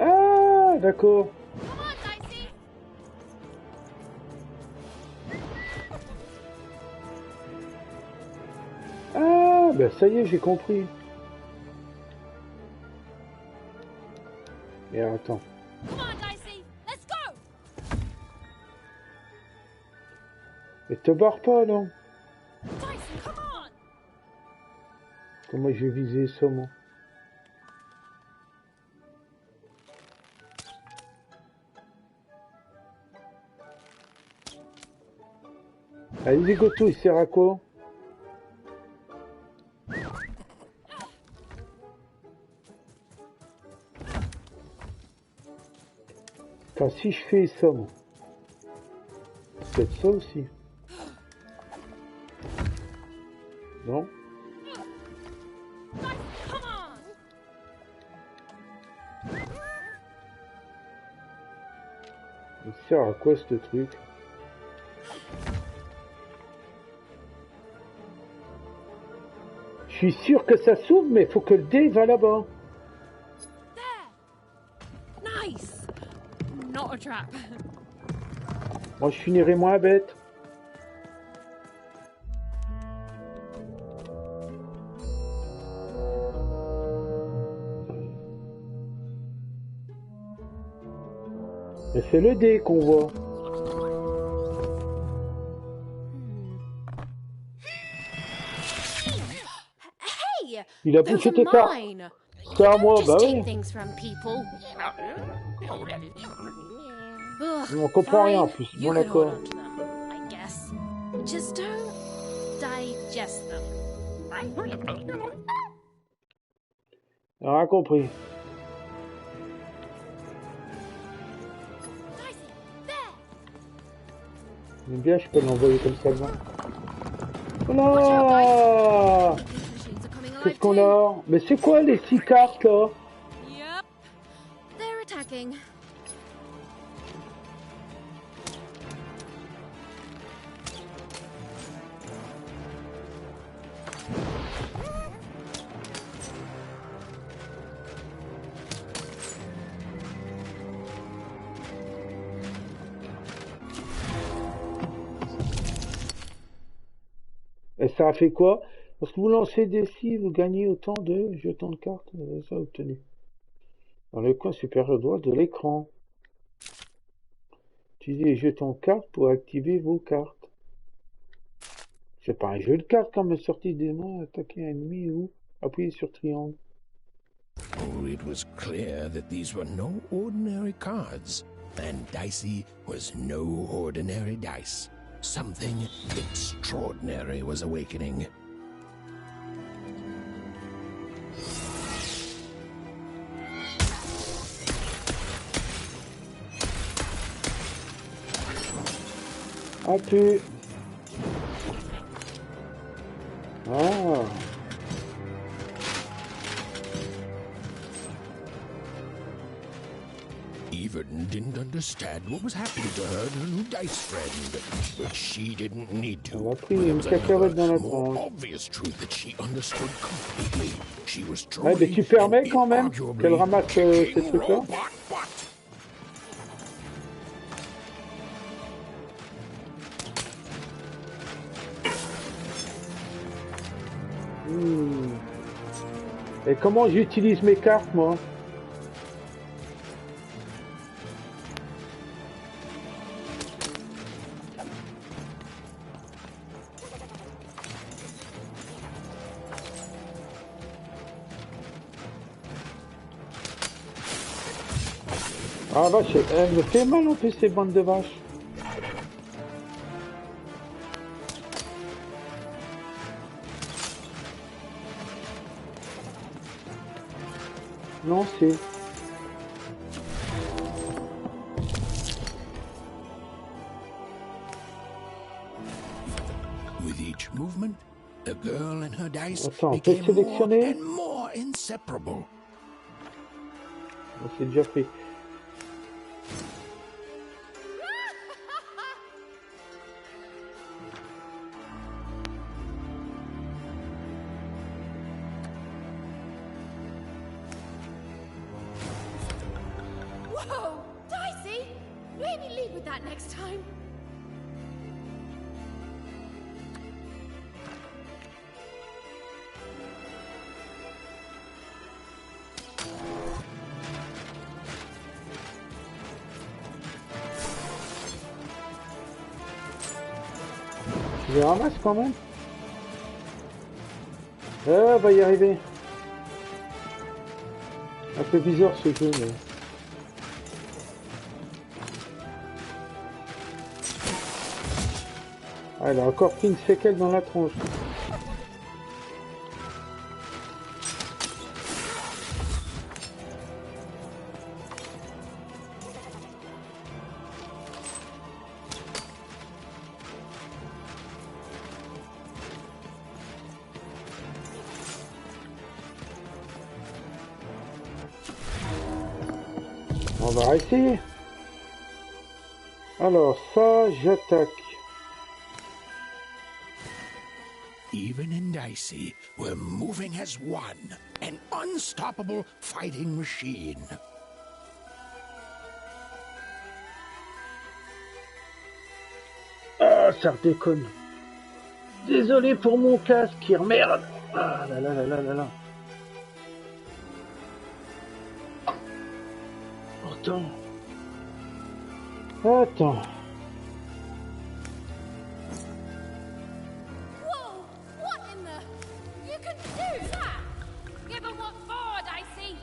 Ah, d'accord. Ah, ben ça y est, j'ai compris. Et attends. Mais te barre pas, non? Comment je vais viser ça, moi? Allez, les gotos, il sert à quoi? Enfin, si je fais ça, moi. Peut-être ça aussi. Non? Il sert à quoi ce truc? Je suis sûr que ça s'ouvre, mais il faut que le dé va là-bas. Nice. Not a trap. Moi, je finirai moins bête. Et c'est le dé qu'on voit. Hey, Il a bouffé tes cartes. C'est à moi, bah oui. On comprend rien en plus. Bon d'accord. guess. Just don't digest them. On a compris. J'aime bien, je peux l'envoyer comme ça devant. Voilà. Qu'est-ce qu'on a? Mais c'est quoi les 6 cartes là? Yep. They're attacking. Et ça a fait quoi? Lorsque vous lancez des scies, vous gagnez autant de jetons de cartes. Ça obtenu. Dans le coin supérieur droit de l'écran. Utilisez les jetons de cartes pour activer vos cartes. C'est pas un jeu de cartes comme sortie des mains, attaquer un ennemi ou appuyer sur triangle. Oh, it was clear that these were no ordinary cards, and Dicey was no ordinary dice. Something extraordinary was awakening. Ah, tu... Ah. Even didn't understand what was happening to her new dice friend, but she didn't need to. On a pris une cacahuète dans la more tronche. obvious truth that she understood completely. She was Ouais, mais tu permets quand même qu'elle ramasse ces trucs-là? Et comment j'utilise mes cartes, moi? Ah vache, elle me fait mal en plus ces bandes de vaches. Non, c'est... With each movement, the girl and her dice Attends, on peut became more sélectionner? and more inseparable. C'est déjà fait. Whoa! Dicey! Maybe lead with that next time. Je les ramasse quand même. Ah, on va y arriver. Un peu bizarre ce jeu, mais... Ah, elle a encore pris une séquelle dans la tronche. On va essayer. Alors ça, j'attaque. Even and Dicey were moving as one, an unstoppable fighting machine. Ah, ça redéconne. Désolé pour mon casque qui remerde. Ah là là là là là là. Attends. Attends. Whoa! What in the... You can do that! Yeah, but what for, Dicey?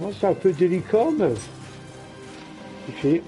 Bon, c'est un peu délicat, mais il fait.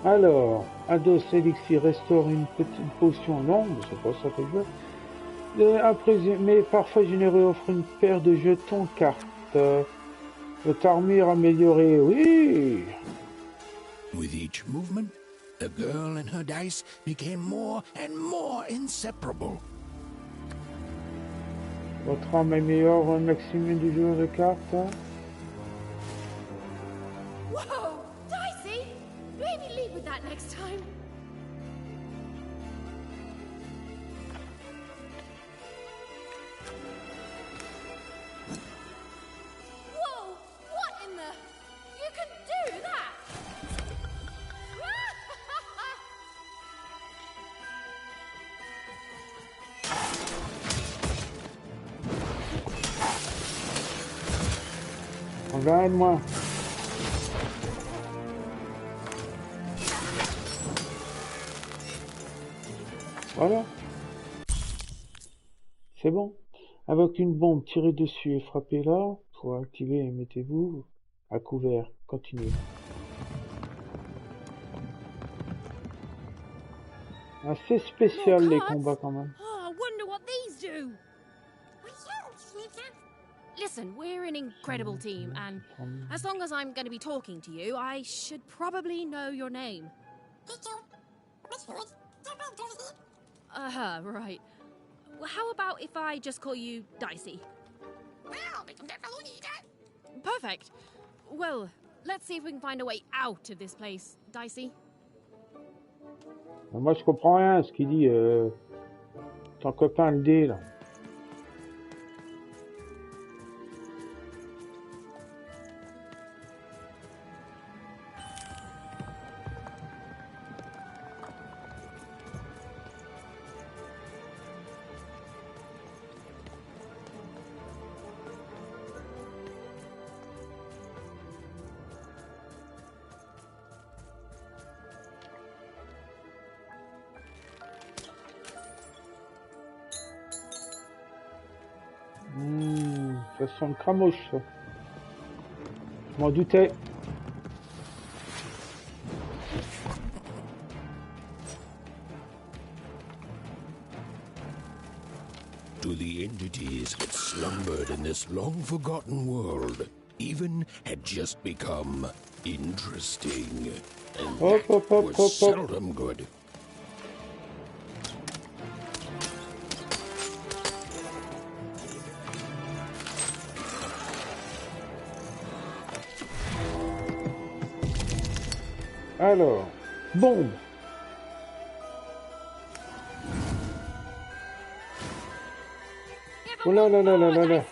Alors, un dos élixir restaure une petite potion. Non, mais c'est pas ça que je veux. Après, mais parfois généreux offre une paire de jetons cartes. Votre armure améliorée, oui. With each movement, the girl and her dice became more and more inseparable. Votre arme améliore un maximum du joueur de cartes. Whoa! Dicey! Maybe lead with that next time. Whoa! What in the... You can do that! Regarde-moi. Voilà. C'est bon. Avec une bombe, tirez dessus et frappez là. Pour activer, mettez-vous à couvert. Continuez. Assez spécial les combats quand même. Oh, I wonder what these do. Listen, we're an incredible team, and as long as I'm going to be talking to you, I should probably know your name. Right. Well, how about if I just call you Dicey? Perfect. Well, let's see if we can find a way out of this place, Dicey. Moi je comprends rien à ce qu'il dit. Ton copain le dé là. Ça sent le cramoche, ça. Je m'en doutais. To the entities that slumbered in this long-forgotten world, even had just become interesting. And that was seldom good. Alors, bombe. Oh là là là là là là.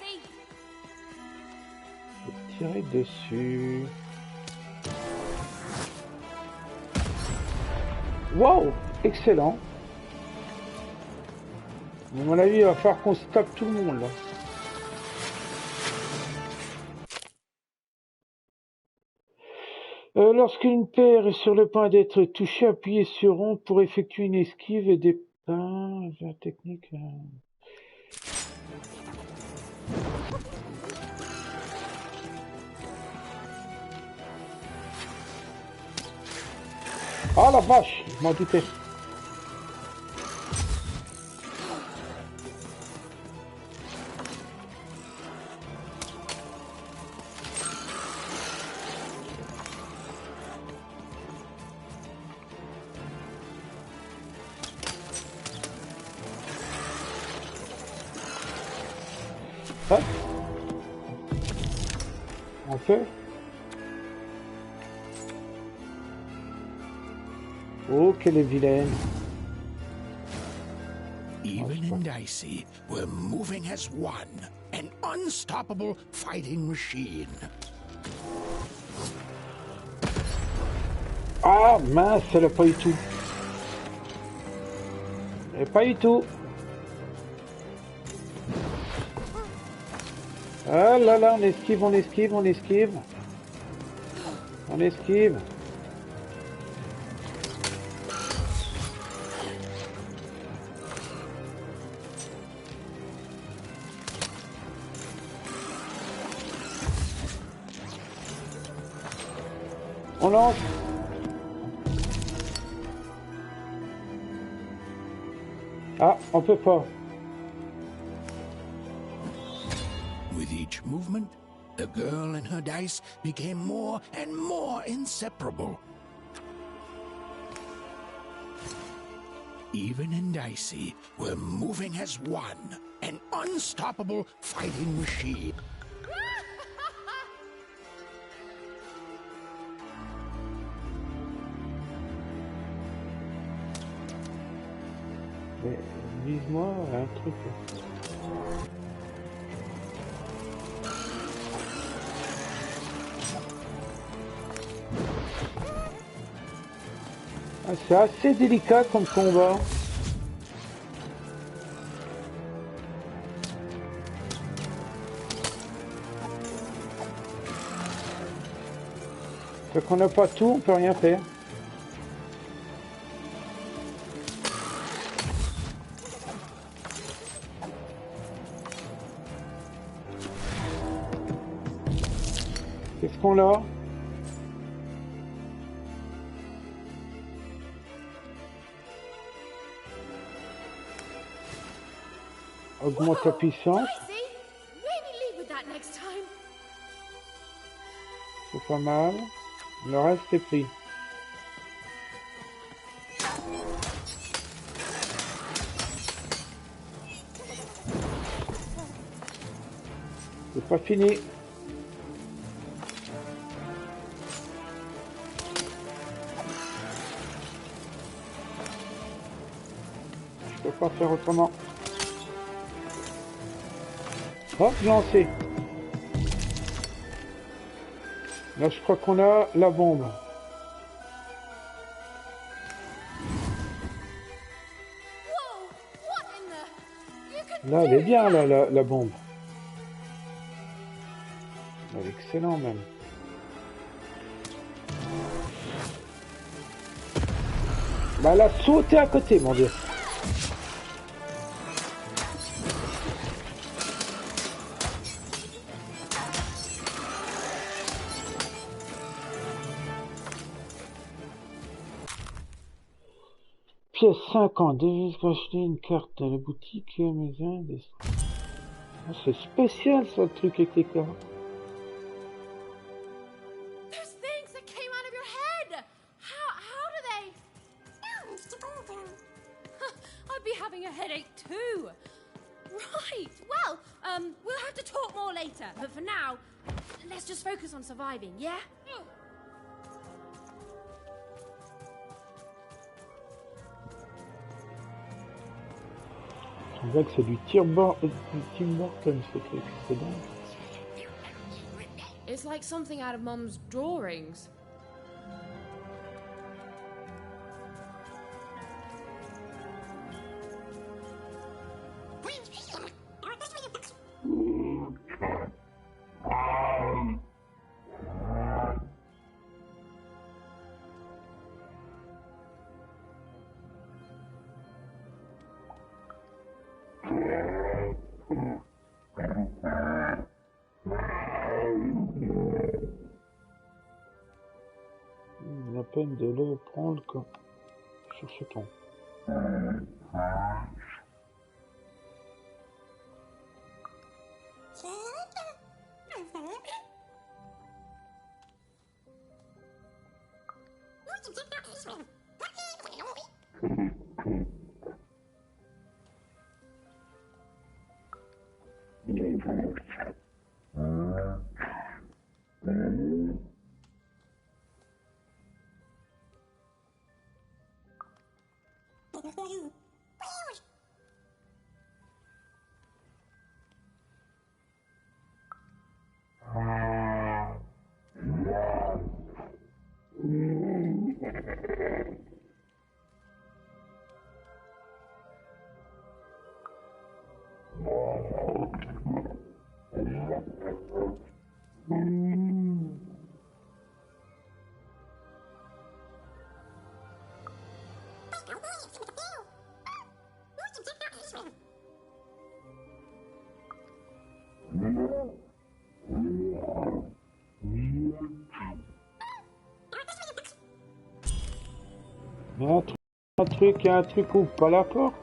Je vais tirer dessus. Wow, excellent. À mon avis, il va falloir qu'on se tape tout le monde là. Lorsqu'une paire est sur le point d'être touchée, appuyez sur rond pour effectuer une esquive et des pains. La technique. Ah la vache, je m'en doutais. Hop. On fait. Oh, qu'elle est vilaine. Even and Dicey were moving as one, an unstoppable fighting machine. Ah mince, elle a pas eu tout. Elle a pas eu tout. Ah là là, on esquive, on esquive, on esquive. On esquive. On lance. Ah, on peut pas. With each movement, the girl and her dice became more and more inseparable. Even and Dicey were moving as one, an unstoppable fighting machine. Mais vise-moi un truc. Ah, c'est assez délicat comme combat. Fait qu'on n'a pas tout, on peut rien faire. Qu'est-ce qu'on a? Augmente la puissance. C'est pas mal. Le reste est pris. C'est pas fini. Je peux pas faire autrement. Hop, lancé. Là, je crois qu'on a la bombe. Là, elle est bien, là, la bombe. Elle est excellente, même. Bah, elle a sauté à côté, mon Dieu. Pièce 50, devise pour acheter une carte à la boutique maison. Oh, c'est spécial ça, le truc avec les cartes. There's things that came out of your head. How do they? I'd be having a headache too. Right. Well, we'll have to talk more later. But for now, let's just focus on surviving, yeah? On voit que c'est du Tim Burton, ce truc, c'est bon. It's like something out of Mum's drawings. La peine de le prendre comme sur ce ton. Il y a un truc ouvre pas la porte.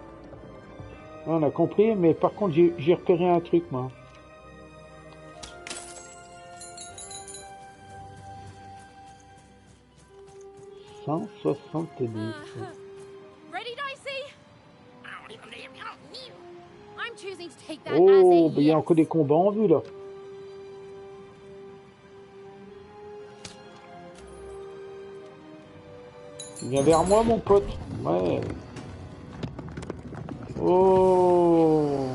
On a compris, mais par contre j'ai repéré un truc moi. Ready, Dicey? I'm choosing to take that Oh, as il y a encore des combats en vue là. Viens vers moi mon pote. Ouais. Oh.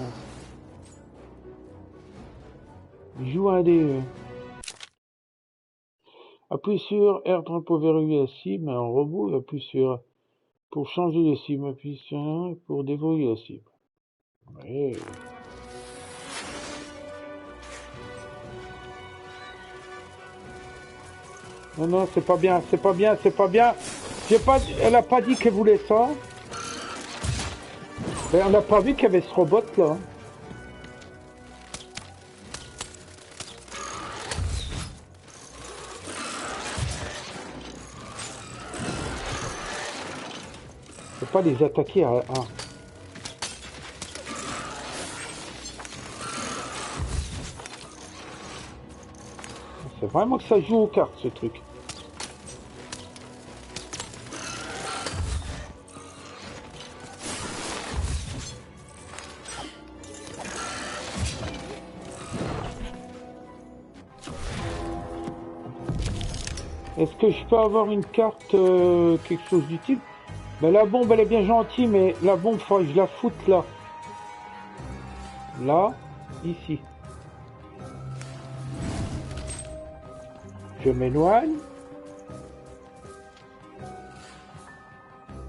Joue un dé. Appuie sur R3 pour verrouiller la cible, un robot, et appuie sur pour changer de cible, appuie sur 1 pour déverrouiller la cible. Ouais. Non, non, c'est pas bien, c'est pas bien, c'est pas bien. Elle a pas dit qu'elle voulait ça. Mais on n'a pas vu qu'il y avait ce robot là. Faut pas les attaquer à... C'est vraiment que ça joue aux cartes ce truc. Est-ce que je peux avoir une carte, quelque chose d'utile? Ben, la bombe elle est bien gentille, mais la bombe faut que je la foute là. Là, ici. Je m'éloigne.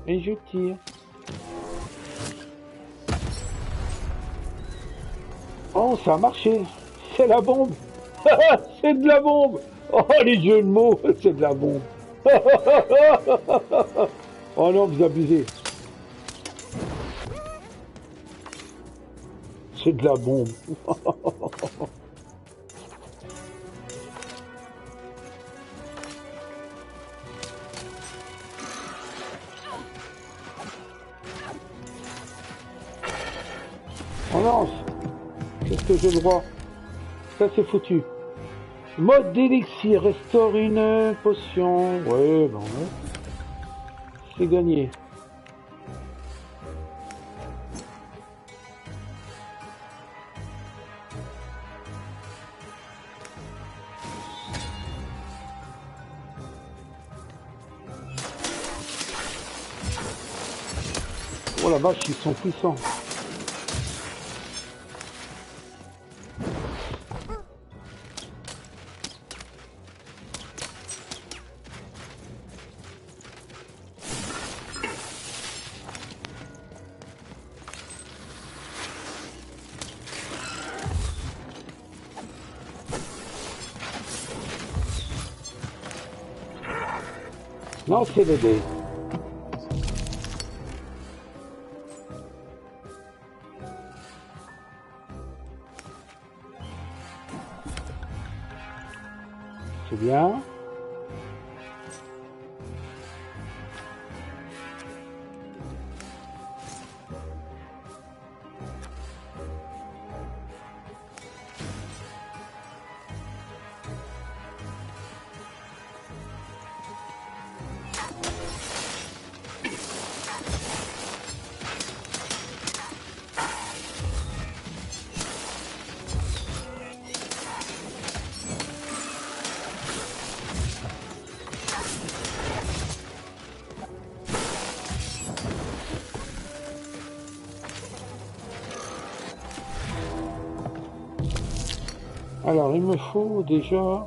Et je tire. Oh, ça a marché. C'est la bombe. C'est de la bombe. Oh, les jeux de mots, c'est de la bombe. Oh non, vous abusez. C'est de la bombe. On lance. Qu'est-ce que j'ai le droit? Ça c'est foutu. Mode d'élixir, restaure une potion. Ouais, bon, ouais. C'est gagné. Oh la vache, ils sont puissants. Non, c'est les dés. C'est bien. Alors, il me faut déjà...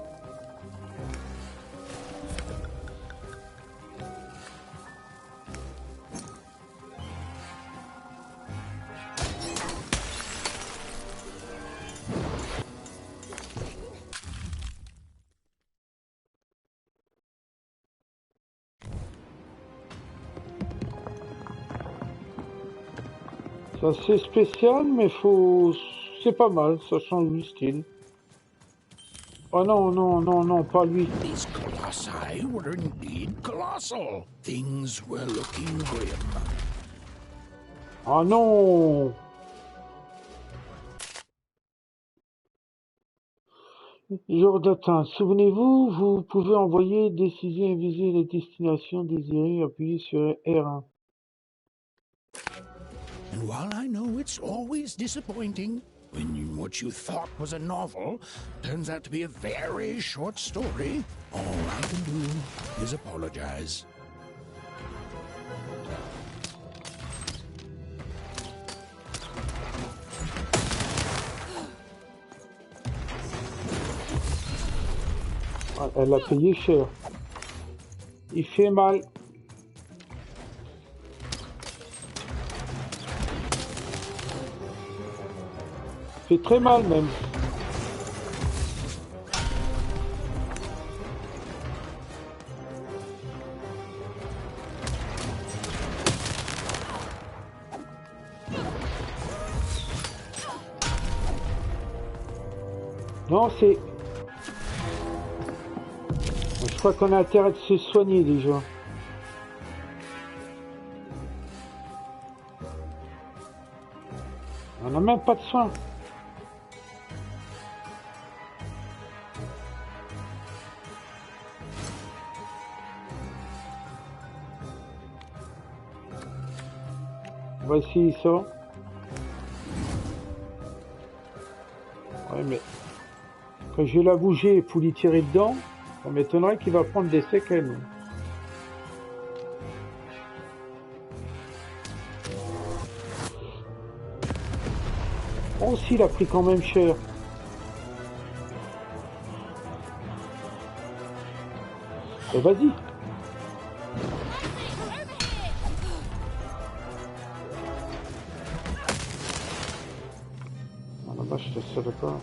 C'est assez spécial, mais faut... c'est pas mal, ça change du style. Oh non, non, non, non, pas lui. These colossi were indeed colossal. Things were looking grim. Ah non! Jour d'atteinte. Souvenez-vous, vous pouvez envoyer décision et viser les destinations désirées, appuyez sur R1. And while I know it's always disappointing when what you thought was a novel turns out to be a very short story, all I can do is apologize. Ah, elle a payé cher. Il fait mal. Il fait très mal même. Non, c'est... Je crois qu'on a intérêt de se soigner déjà. On n'a même pas de soins. On va essayer ça. Ouais, mais quand je vais la bouger pour lui tirer dedans, ça m'étonnerait qu'il va prendre des séquelles. Oh, si, il a pris quand même cher. Et vas-y. Ah la vache, je te savais pas.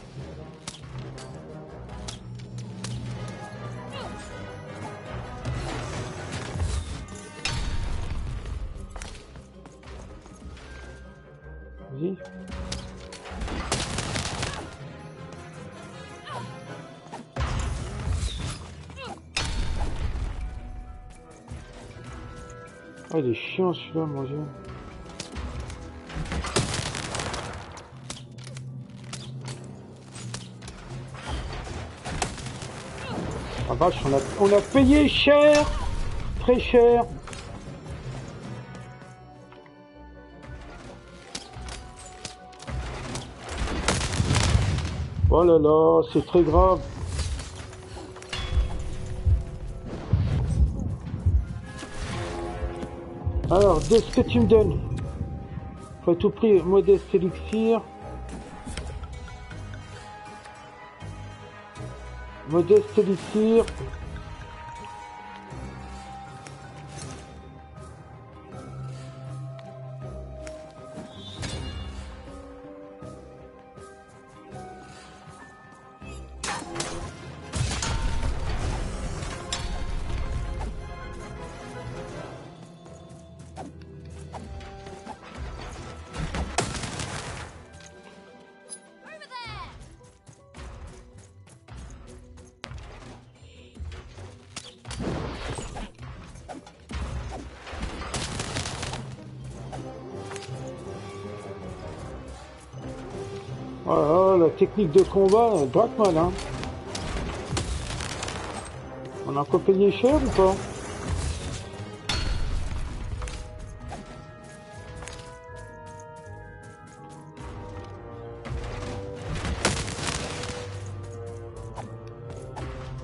Vas-y. Ah, il est chiant celui-là, mon Dieu. Ah vache, on a payé cher, très cher. Oh là là, c'est très grave. Alors, de ce que tu me donnes. Faut à tout prix, modeste élixir. Modeste élixir. Oh, la technique de combat, gratte mal, hein. On a encore payé cher ou pas?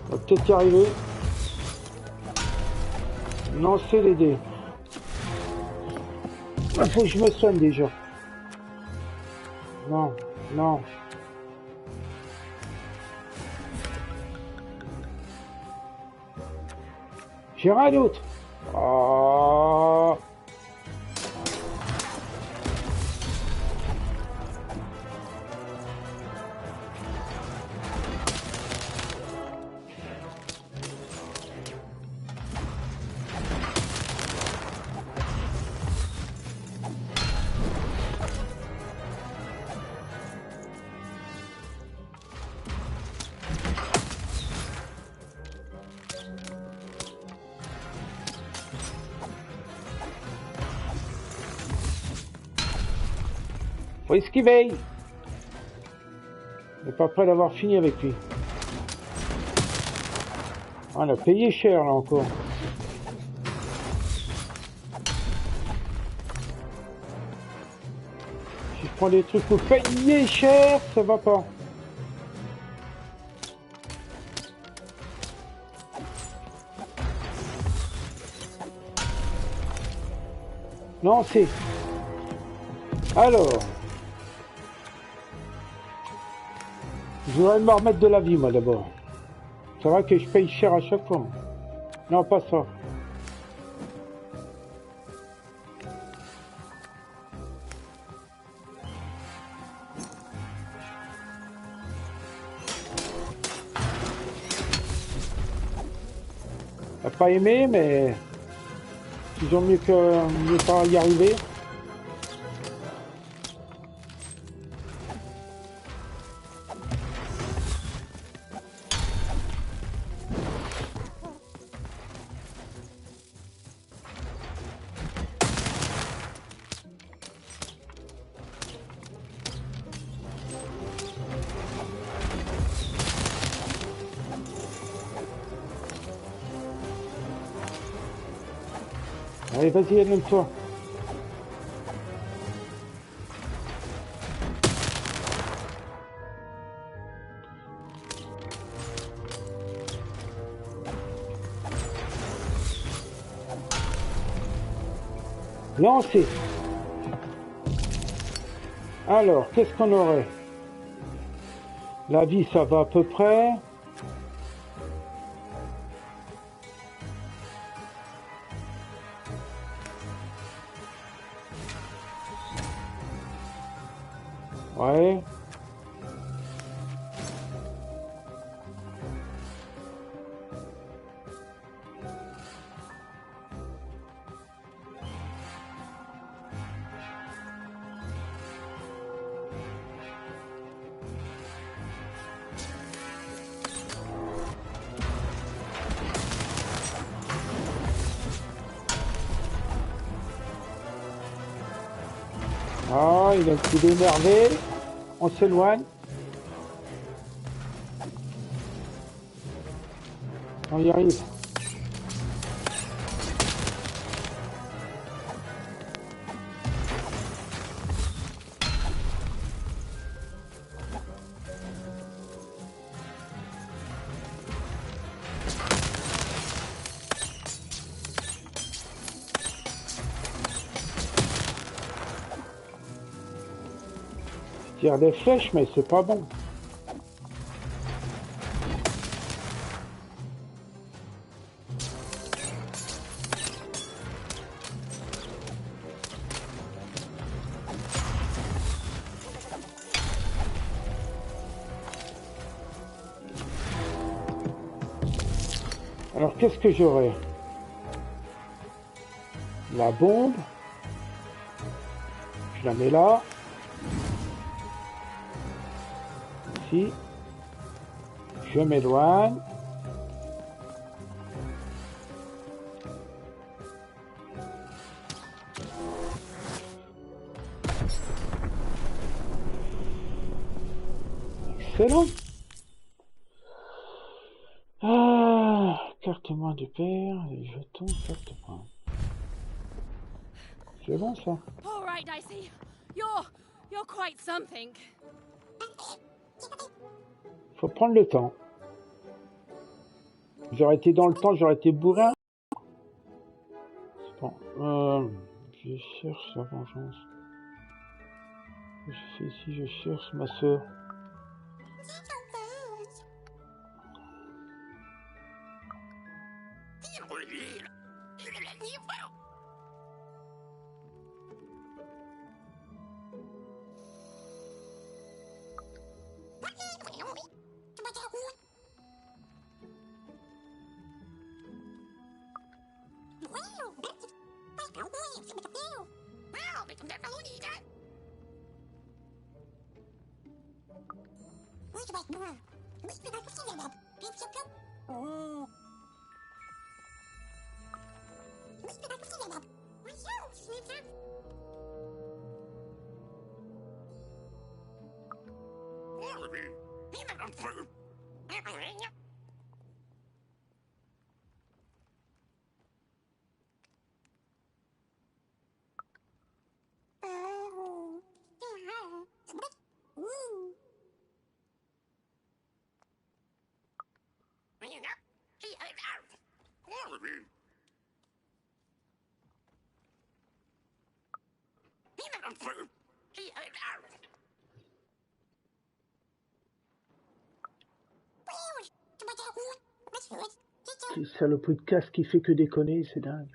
On va peut-être y arriver. Non, c'est les dés. Il faut que je me soigne déjà. Non, non. J'ai rien d'autre. Oh. Faut esquiver. On n'est pas prêt d'avoir fini avec lui. On a payé cher là encore. Si je prends des trucs pour payer cher, ça va pas. Non, c'est... Alors... Je voudrais me remettre de la vie, moi, d'abord. C'est vrai que je paye cher à chaque fois. Non, pas ça. T'as pas aimé, mais... Ils ont mieux pas y arriver. Allez, vas-y, aide-toi. Lancez. Alors, qu'est-ce qu'on aurait? La vie, ça va à peu près. Ouais. Ah, il a un petit peu énervé. On s'éloigne. On y arrive. Je tire des flèches, mais c'est pas bon. Alors, qu'est-ce que j'aurai? La bombe. Je la mets là. Ici. Je m'éloigne. Excellent. Ah, carte-moi de paire, et jetons, carte-point. C'est bon ça. All right, Dicey. You're quite something. Faut prendre le temps. J'aurais été dans le temps, j'aurais été bourrin. Bon, je cherche la vengeance. Je fais ici, je cherche ma soeur. Quel saloperie de casque qui fait que déconner, c'est dingue.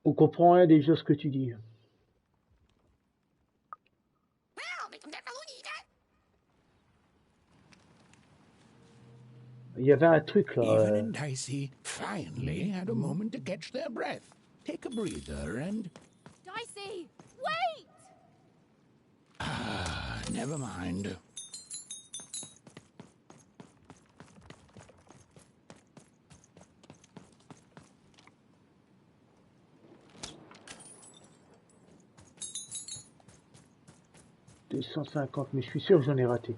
On comprend rien déjà ce que tu dis. Il y avait un truc là. Even and Dicey finally had a moment to catch their breath. Take a breather and... Dicey, wait! Ah, never mind. $250, mais je suis sûr que j'en ai raté.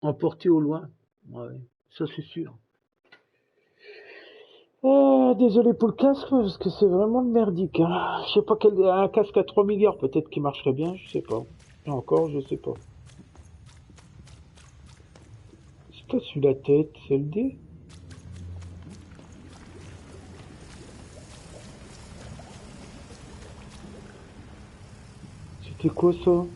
Emporté au loin, ouais, ça c'est sûr. Désolé pour le casque, parce que c'est vraiment le merdique. Hein. Je sais pas quel un casque à 3 milliards peut-être qui marcherait bien, je sais pas. Et encore, je sais pas. C'est pas sur la tête, c'est le D. C'était quoi ça? Oh.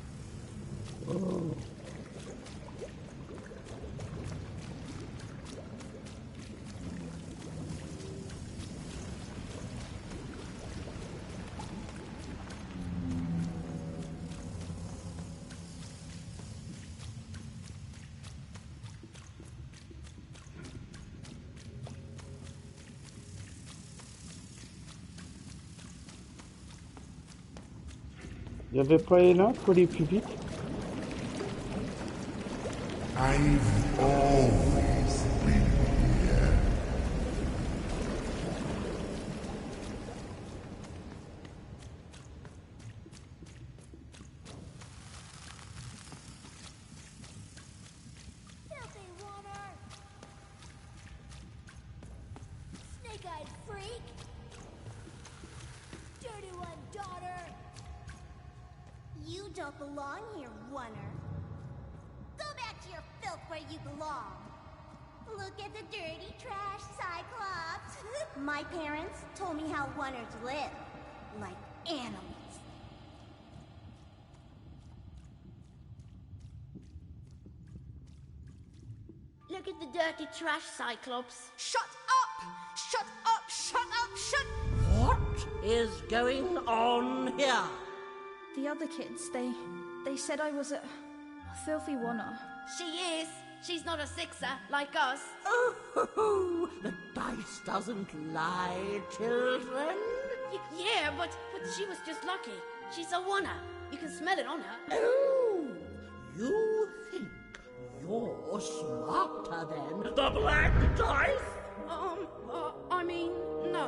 Il n'y avait pas Ella pour aller plus vite? I've always been here. Filthy water! Snake-eyed freak! Dirty one, daughter! You don't belong here, Oner. Go back to your filth where you belong. Look at the dirty trash, Cyclops. My parents told me how Oners live. Like animals. Look at the dirty trash, Cyclops. Shut up! Shut up! Shut up! Shut... What is going on here? The other kids, they said I was a filthy Oner. She is. She's not a sixer, like us. Oh, the dice doesn't lie, children. Yeah, but she was just lucky. She's a Oner. You can smell it on her. Oh, you think you're smarter than the black dice? I mean, no.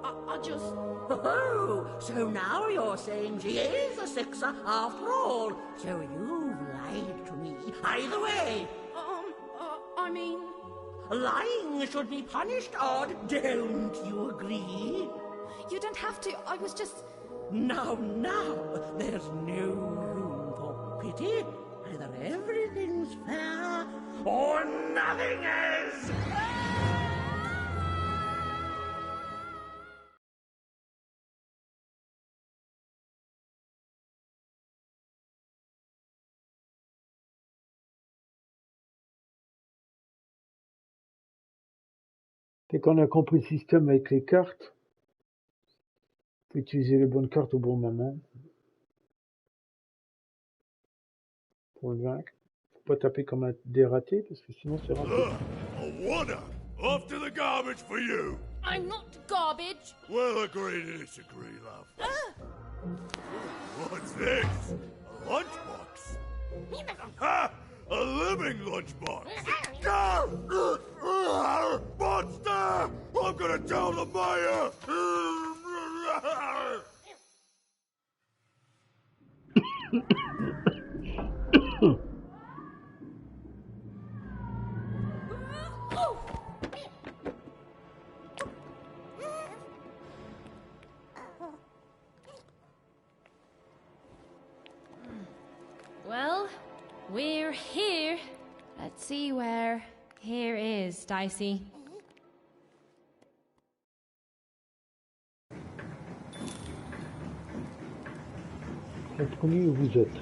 I just... Oh, so now you're saying she is a sixer after all. So you've lied to me. Either way. I mean... Lying should be punished, Odd. Don't you agree? You don't have to. I was just... Now, there's no room for pity. Either everything's fair, or nothing is! Dès qu'on a compris le système avec les cartes, il faut utiliser les bonnes cartes au bon moment pour le vaincre. Faut pas taper comme un dératé parce que sinon c'est raté. A wonder! Off to the garbage for you! I'm not garbage. Well, agree to disagree, love. What's this? A lunchbox? Ha! A living lunchbox! Monster! I'm gonna tell the mayor! Well, we're here. Let's see where here is, Dicey. Comprenez où vous êtes.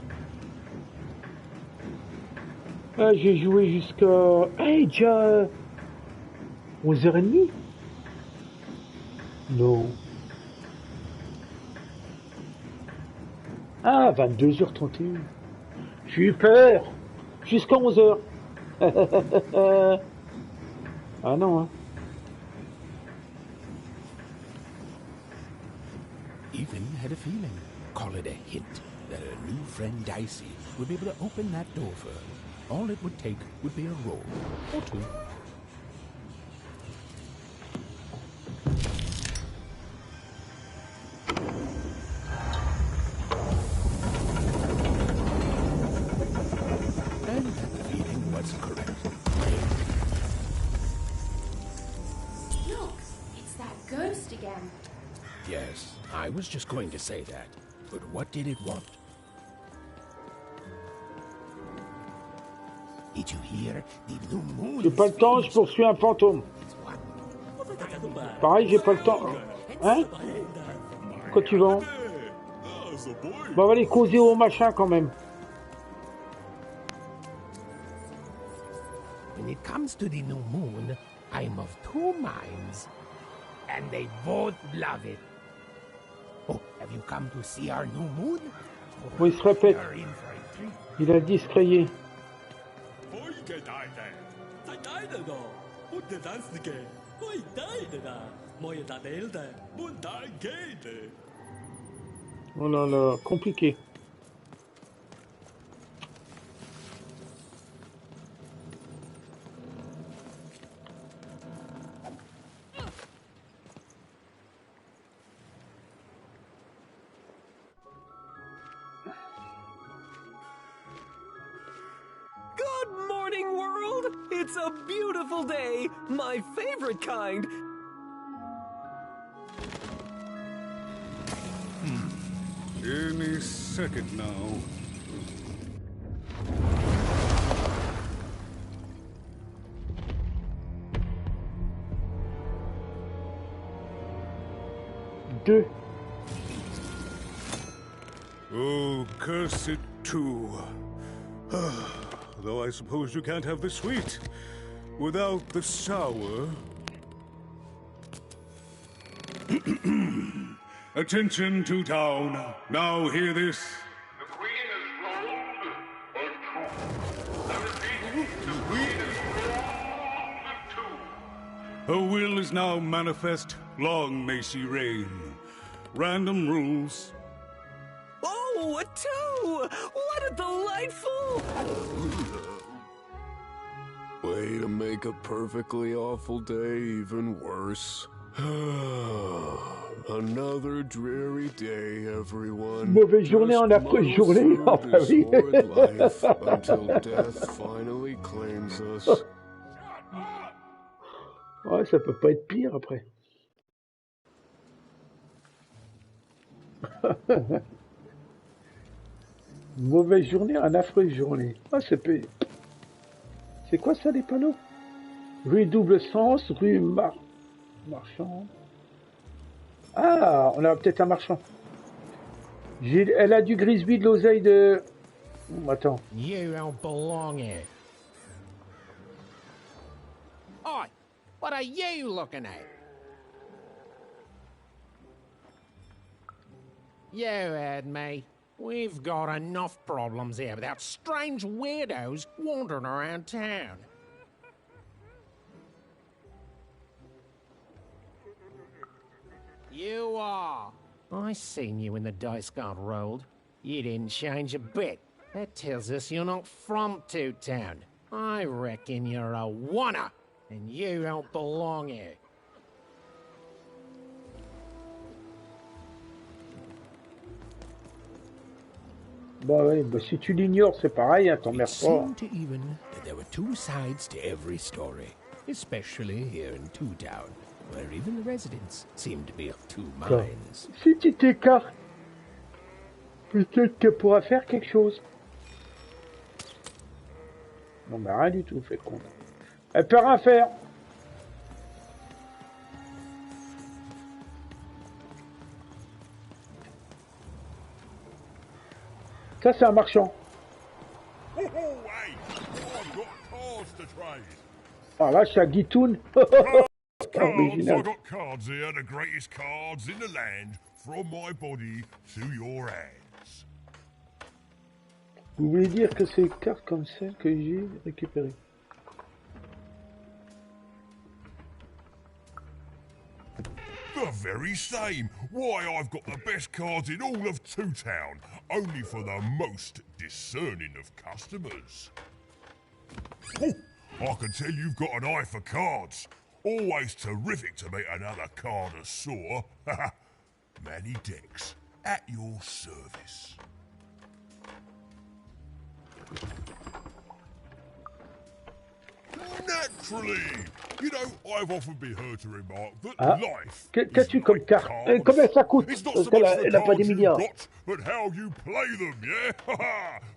Ah, j'ai joué jusqu'à... Hey, déjà... 11h30 Non. Ah, 22h31. Super. Jusqu'à 11h. Ah non, hein. Even had a feeling, call it a hint, that her new friend Dicey would be able to open that door for her. All it would take would be a roll or two. And that feeling was correct. Look, it's that ghost again. Yes, I was just going to say that. But what did it want? Did you hear the new moon? J'ai pas le temps, je poursuis un fantôme. Pareil, j'ai pas le temps. Hein? Quoi tu vends? Bah, on va aller causer au machin quand même. When it comes to the new moon, I'm of two minds. And they both love it. Oh, have you come to see our new moon? Oui, il se répète. Il a discréé. Oh là là, compliqué. Good morning, world! It's a beautiful day, my favorite kind. Any second now. Deux. Oh, curse it too. Though I suppose you can't have the sweet without the sour. Attention to town. Now hear this. The Queen is rolled a two. I repeat, the Queen is rolled a two. Her will is now manifest. Long may she reign. Random rules. Oh, a two! What a delightful... Wait to make a perfectly awful day even worse. Another dreary day, everyone. Mauvaise journée en après journée. Ah bah oui. Life until death finally claims us. Ouais, ça peut pas être pire après. Mauvaise journée, une affreuse journée. Ah, c'est quoi ça, les panneaux? Rue double sens, rue marchand. Ah, on a peut-être un marchand. Elle a du Grisby, de l'oseille de... Attends. You don't belong here. Oi, what are you looking at? You heard me. We've got enough problems here without strange weirdos wandering around town. You are. I seen you when the dice got rolled. You didn't change a bit. That tells us you're not from Two-Town. I reckon you're a wanna, and you don't belong here. Bah oui, bah si tu l'ignores, c'est pareil, hein, t'emmerdes It pas. seemed to even that there were two sides to every story, especially here in Two-Town, where even the residents seemed to be of two minds. Si tu t'écartes, peut-être qu'elle pourra faire quelque chose. Non, mais rien du tout, fait compte. Elle peut rien faire. Ça, c'est un marchand. Oh, hey, I've got cards to trade. Ah là, c'est un guitoun. Cards, Original. I've got cards here, the greatest cards in the land, from my body to your hands. Vous voulez dire que c'est une carte comme celle que j'ai récupérée? The very same. Why, I've got the best cards in all of Two-Town, only for the most discerning of customers. Oh, I can tell you've got an eye for cards. Always terrific to meet another connoisseur. Manny Dex, at your service. Naturally! You know, I've often been heard to remark that Ah, life qu'as-tu comme carte? Combien ça coûte? It's not Parce so qu'elle much a, the elle a pas cards des you've milliards. got, but how you play them, yeah?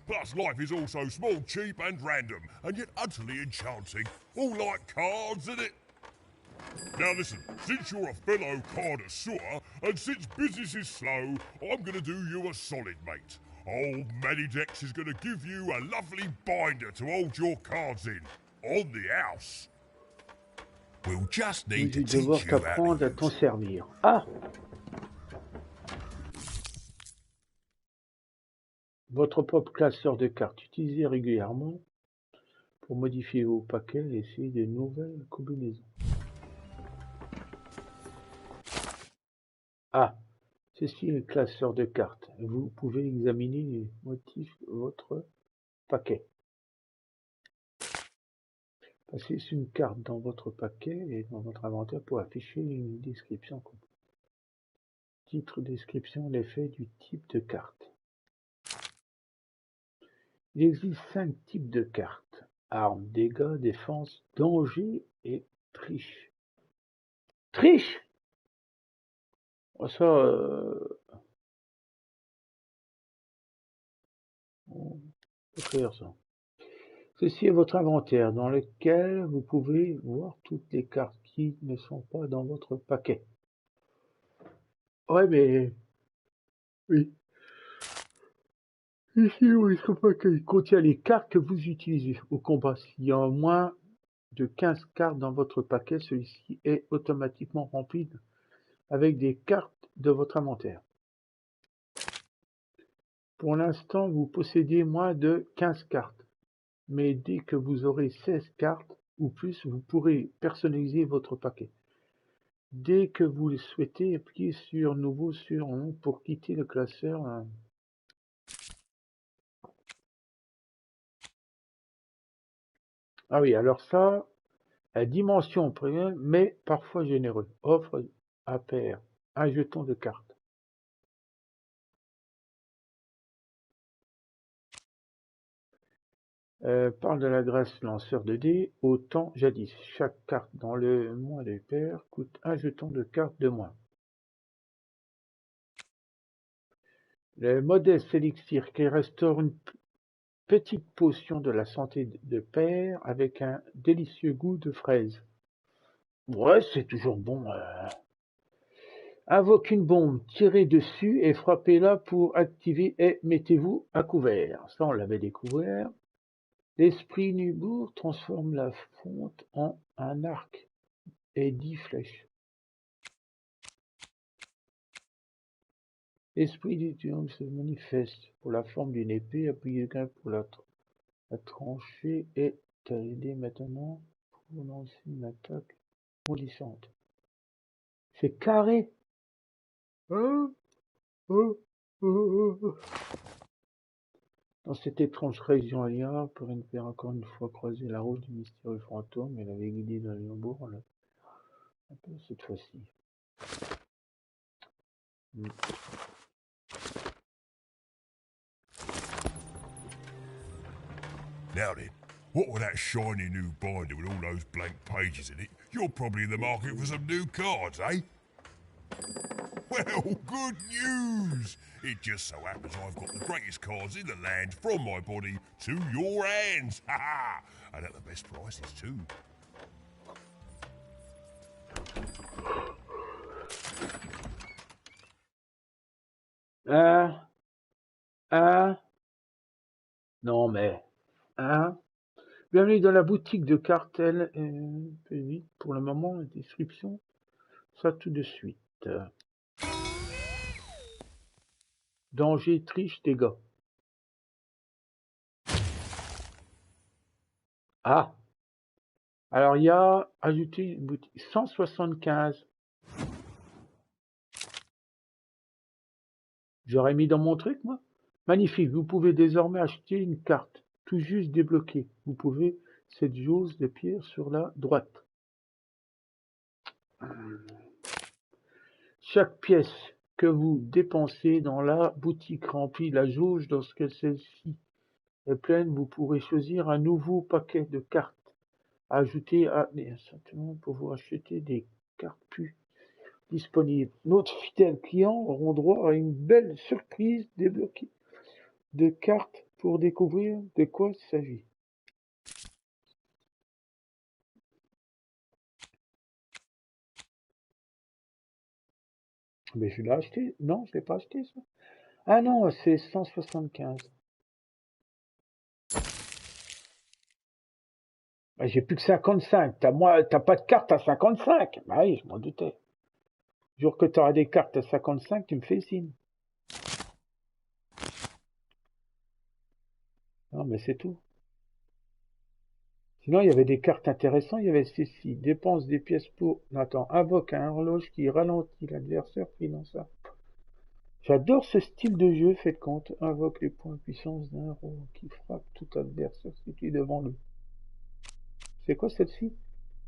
Plus, life is also small, cheap, and random, and yet utterly enchanting. All like cards, isn't it? Now listen, since you're a fellow connoisseur, and since business is slow, I'm gonna do you a solid, mate. Old Manidex is gonna give you a lovely binder to hold your cards in, on the house. We'll just need to Je vais devoir teach you how to t'apprendre à t'en servir. Ah! Votre propre classeur de cartes. Utilisez régulièrement pour modifier vos paquets et essayer de nouvelles combinaisons. Ah! Ceci est le classeur de cartes. Vous pouvez examiner les motifs de votre paquet. Passez une carte dans votre paquet et dans votre inventaire pour afficher une description complète. Titre, description, l'effet du type de carte. Il existe 5 types de cartes. Armes, dégâts, défense, danger et triche. Triche! Oh, ça... on peut faire ça. Ceci est votre inventaire dans lequel vous pouvez voir toutes les cartes qui ne sont pas dans votre paquet. Ouais, mais... Oui. Ici, votre paquet contient les cartes que vous utilisez au combat. S'il y a moins de 15 cartes dans votre paquet, celui-ci est automatiquement rempli avec des cartes de votre inventaire. Pour l'instant, vous possédez moins de 15 cartes. Mais dès que vous aurez 16 cartes ou plus, vous pourrez personnaliser votre paquet. Dès que vous le souhaitez, appuyez sur nouveau sur pour quitter le classeur. Ah oui, alors ça, À dimension premium, mais parfois généreux. Offre à pair. Un jeton de carte. Parle de la grâce lanceur de dés. Au temps jadis. Chaque carte dans le moins des paires coûte un jeton de carte de moins. Le modeste élixir qui restaure une petite potion de la santé de pair avec un délicieux goût de fraise. Ouais, c'est toujours bon. Invoque une bombe, tirez dessus et frappez-la pour activer et mettez-vous à couvert. Ça, on l'avait découvert. L'esprit Nubour transforme la fonte en un arc et 10 flèches. L'esprit du triomphe se manifeste pour la forme d'une épée, appuyez pour la trancher et t'aider maintenant pour lancer une attaque bondissante. C'est carré. Dans cette étrange région alien, Perrine perd encore une fois croisé la route du mystérieux fantôme. Elle avait guidé dans les bourg un peu cette fois-ci. Now then, what with that shiny new binder with all those blank pages in it, you're probably in the market for some new cards, eh? Well, good news! It just so happens I've got the greatest cards in the land from my body to your hands, ha-ha! And at the best prices, too. Non mais, bienvenue dans la boutique de cartel. Vite pour le moment, la description, ça tout de suite. Danger, triche, dégâts. Ah, alors il y a ajouté une boutique 175. J'aurais mis dans mon truc, moi. Magnifique, vous pouvez désormais acheter une carte, tout juste débloquée. Vous pouvez cette jauge de pierre sur la droite. Chaque pièce que vous dépensez dans la boutique remplit la jauge. Lorsque celle-ci est pleine, vous pourrez choisir un nouveau paquet de cartes à ajouter à simplement pour vous acheter des cartes plus disponibles. Nos fidèles clients auront droit à une belle surprise débloquée de cartes pour découvrir de quoi il s'agit. Mais je l'ai acheté. Non, je l'ai pas acheté ça. Ah non, c'est 175. Bah, j'ai plus que 55. T'as pas de carte à 55. Bah oui, je m'en doutais. Le jour que tu auras des cartes à 55, tu me fais signe. Non, mais c'est tout. Sinon, il y avait des cartes intéressantes. Il y avait ceci. Dépense des pièces pour... Non, attends. Invoque un horloge qui ralentit l'adversaire pris dans ça. J'adore ce style de jeu. Faites compte. Invoque les points de puissance d'un héros qui frappe tout adversaire situé devant lui. C'est quoi celle-ci?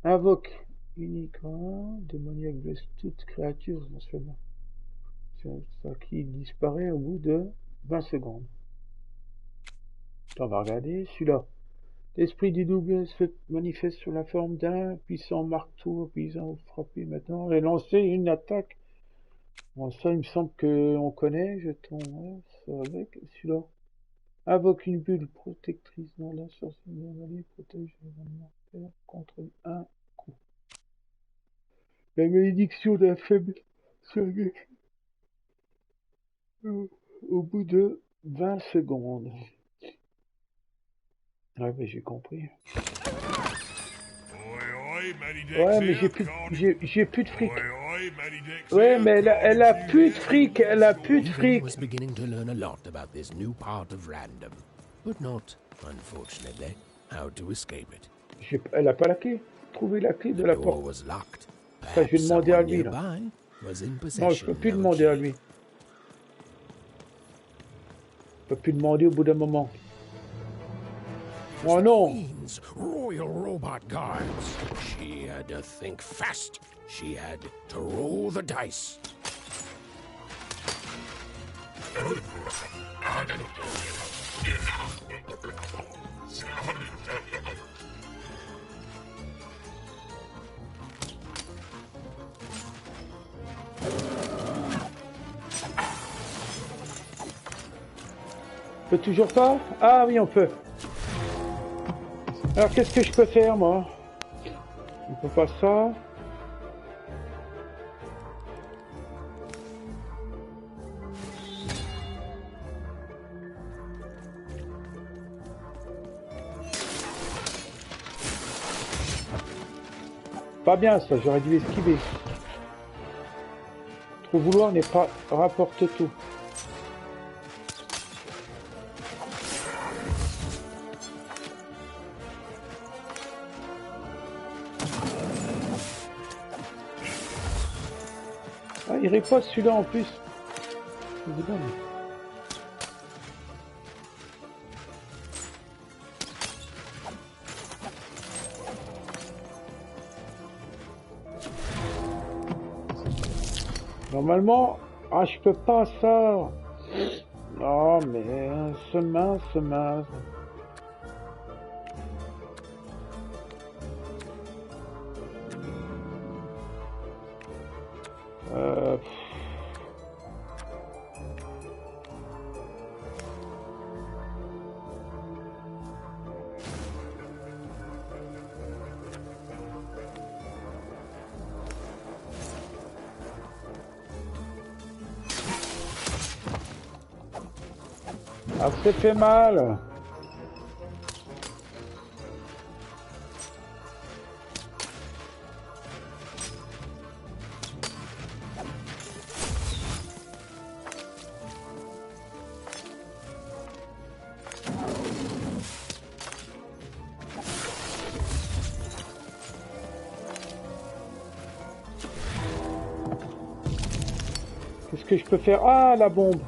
Invoque uniquement démoniaque blesse toute créature éventuellement. Ça qui disparaît au bout de 20 secondes. On va regarder celui-là. L'esprit du double se manifeste sous la forme d'un puissant marteau visant à frapper maintenant et lancer une attaque. Bon, ça, il me semble qu'on connaît. Jetons avec celui-là. Invoque une bulle protectrice dans la sorcellerie protège les contre un coup. La malédiction d'un faible au bout de 20 secondes. Ouais, mais j'ai compris. Ouais, mais j'ai plus de fric. Ouais, mais elle a plus de fric, elle a plus de fric. Was beginning to learn a lot about this new part of random, but not, unfortunately, how to escape it. Elle a pas la clé. Trouver la clé de la porte. Ça, je vais demander à lui, là. Non, je peux plus demander à lui. Je peux plus demander au bout d'un moment. as the Queen's royal robot guards. She had to think fast. She had to roll the dice. On peut toujours pas? Ah oui, on peut. Alors qu'est-ce que je peux faire moi? On peut pas ça. Pas bien ça, j'aurais dû esquiver. Trop vouloir n'est pas rapporte tout. Ah, il riposte celui-là en plus. C'est bon. Normalement, ah je peux pas ça. Oh mais ce mince. Ah, c'est fait mal. Qu'est-ce que je peux faire? Ah, la bombe.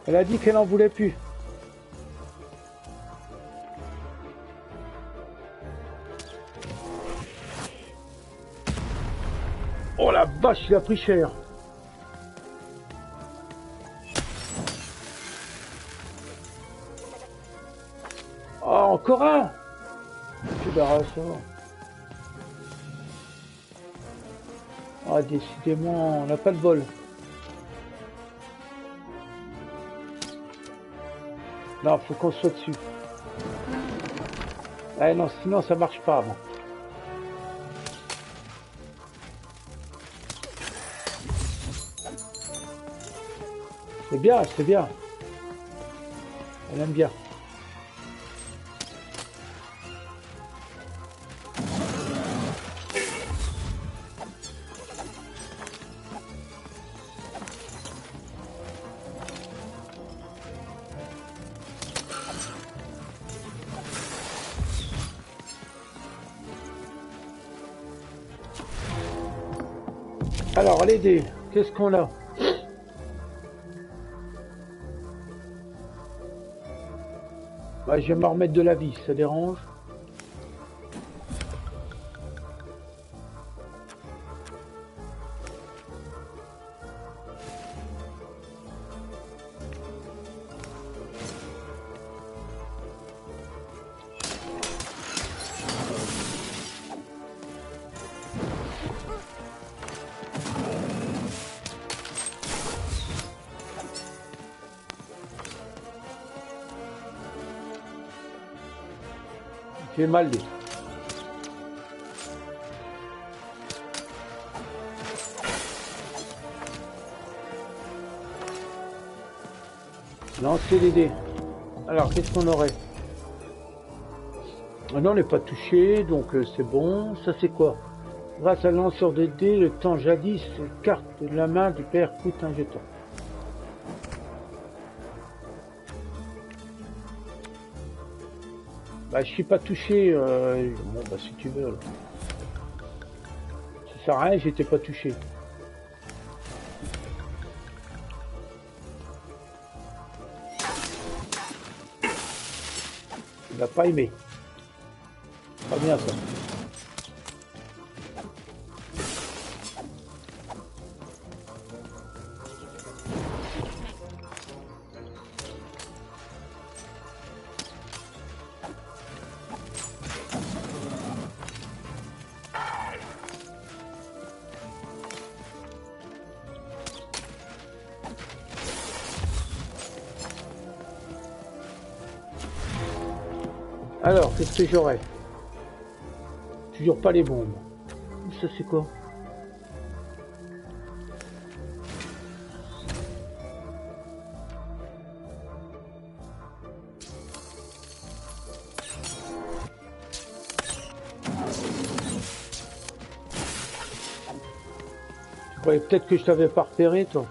Elle a dit qu'elle en voulait plus. Oh la vache, il a pris cher. Oh, encore un. Tu verras ça. Ah, décidément, on n'a pas de bol. Non, faut qu'on soit dessus. Ah non, sinon ça marche pas. Bon. C'est bien, c'est bien. Elle aime bien. Alors, les dés, qu'est-ce qu'on a? Bah, je vais me remettre de la vie, ça dérange? J'ai mal dit. Lancer les dés. Alors, qu'est-ce qu'on aurait? Ah non, on n'est pas touché, donc c'est bon. Ça, c'est quoi? Grâce à le lanceur de dés, le temps jadis, carte de la main du père coûte un jeton. Bah, je suis pas touché. Bon, bah, si tu veux. Ça sert à rien, j'étais pas touché. Il n'a pas aimé. Pas bien ça. Alors, qu'est-ce que j'aurais? Toujours pas les bombes. Ça c'est quoi? Je croyais peut-être que je t'avais pas repéré, toi.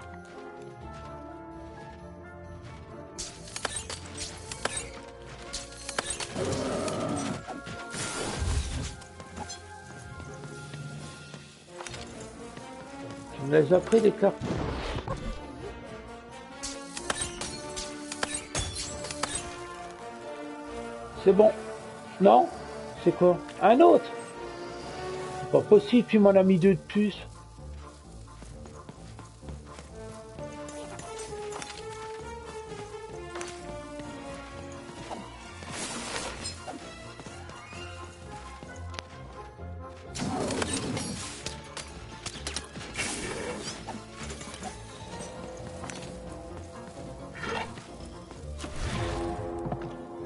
Tu me les as pris, les cartes? C'est bon. Non? C'est quoi? Un autre? C'est pas possible, tu m'en as mis deux de plus.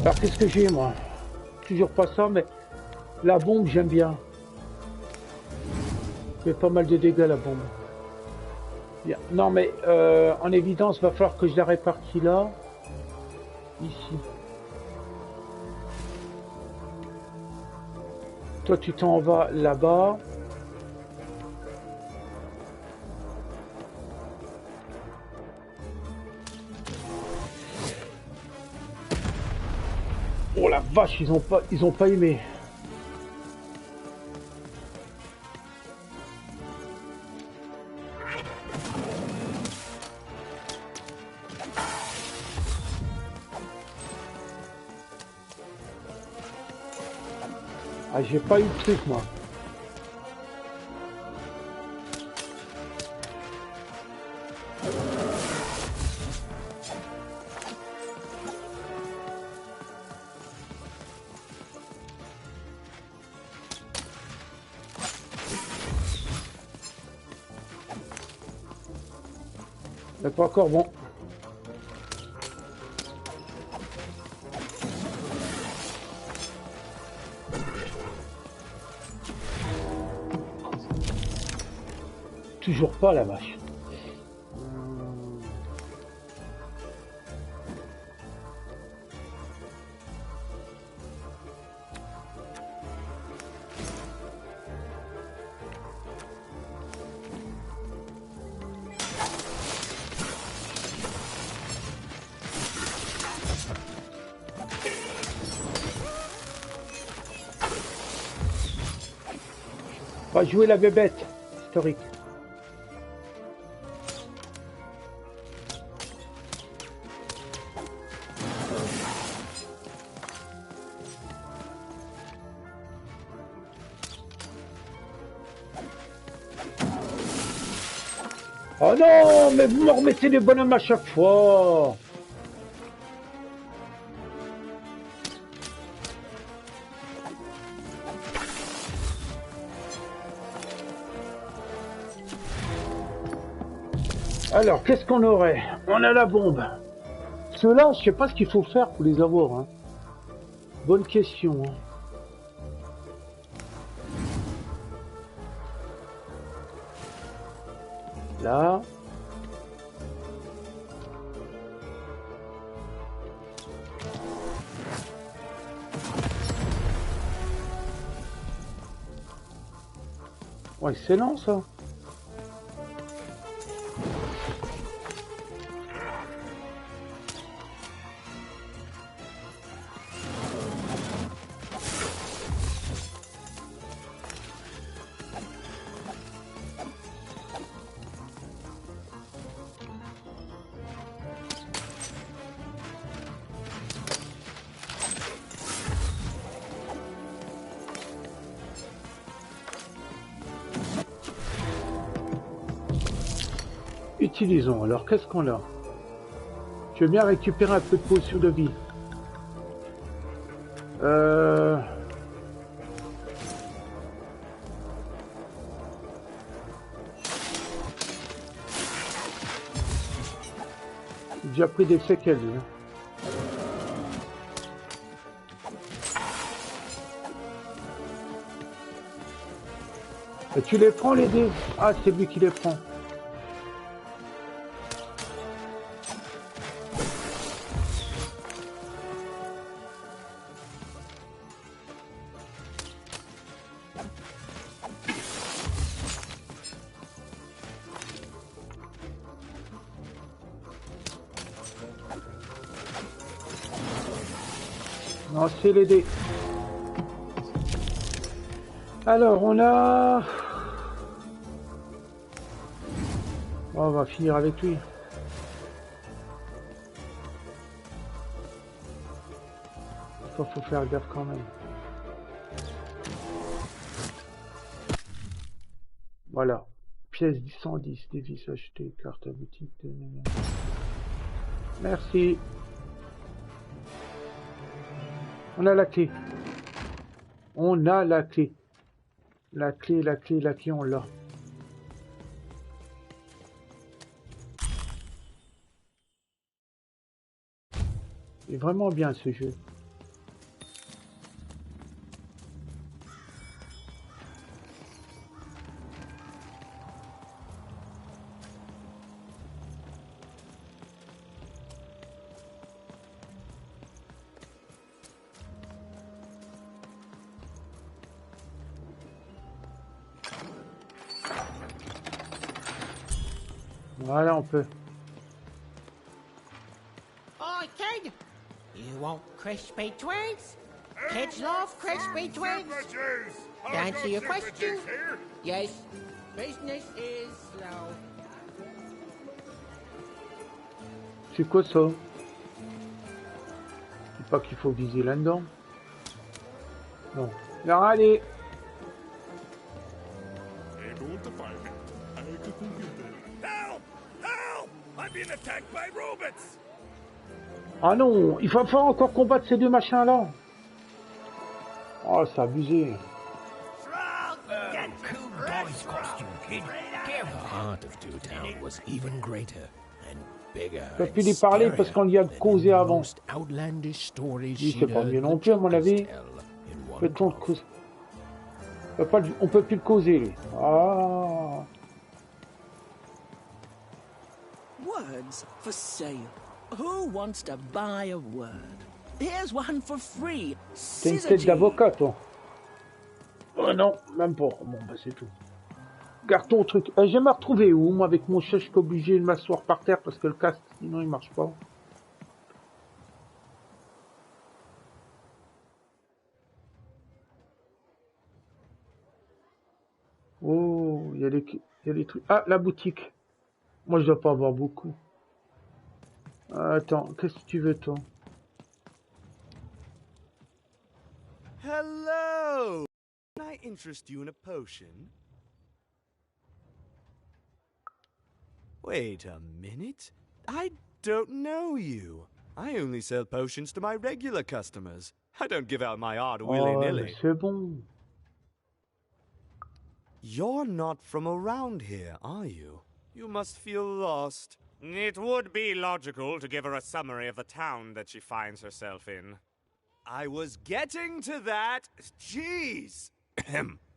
Alors qu'est-ce que j'ai moi? Toujours pas ça, mais la bombe j'aime bien. Fait pas mal de dégâts la bombe. Bien. Non mais en évidence, va falloir que je la répartis là. Ici. Toi tu t'en vas là-bas. Oh la vache, ils ont pas aimé. Ah, j'ai pas eu de truc moi. C'est pas encore bon. Toujours pas la vache. Va jouer la bébête historique. Oh non, mais vous me remettez les bonhommes à chaque fois. Alors, qu'est-ce qu'on aurait? On a la bombe. Ceux-là, je sais pas ce qu'il faut faire pour les avoir. Hein. Bonne question. Hein. Là. Ouais, excellent ça. Utilisons. Alors, qu'est-ce qu'on a? Je veux bien récupérer un peu de potion de vie. J'ai déjà pris des séquelles. Hein. Et tu les prends les dés? Ah, c'est lui qui les prend. Non, c'est les dés. Alors, on a... On va finir avec lui. Faut faire gaffe quand même. Voilà. Pièce 110, devises achetées, carte à boutique. Merci. On a la clé. On a la clé. La clé, on l'a. C'est vraiment bien ce jeu. Voilà, on peut. Oh, kid! You want crispy twigs? Kids love crispy twigs. To answer your question, yes, business is slow. C'est quoi ça? C'est pas qu'il faut viser là-dedans. Non. Alors allez. Ah non, il va falloir encore combattre ces deux machins là. Oh, c'est abusé. Je peux plus lui parler parce qu'on y a causé avant. Lui, c'est pas mieux non plus à mon avis. Peut-on causer? On peut plus le causer lui. Ah. Words for sale. Who wants to buy a word? Here's one for free. T'as une tête d'avocat, toi. Oh non, même pas. Bon, bah c'est tout. Garde ton truc. Je vais me retrouver où? Moi, avec mon chat, je suis obligé de m'asseoir par terre parce que le casque, sinon, il marche pas. Oh, il y a des trucs. Ah, la boutique. Moi, je dois pas avoir beaucoup. Attends, qu'est-ce que tu veux, toi? Hello! Can I interest you in a potion? Wait a minute. I don't know you. I only sell potions to my regular customers. I don't give out my art willy-nilly. C'est bon. You're not from around here, are you? You must feel lost. It would be logical to give her a summary of the town that she finds herself in. I was getting to that. Jeez.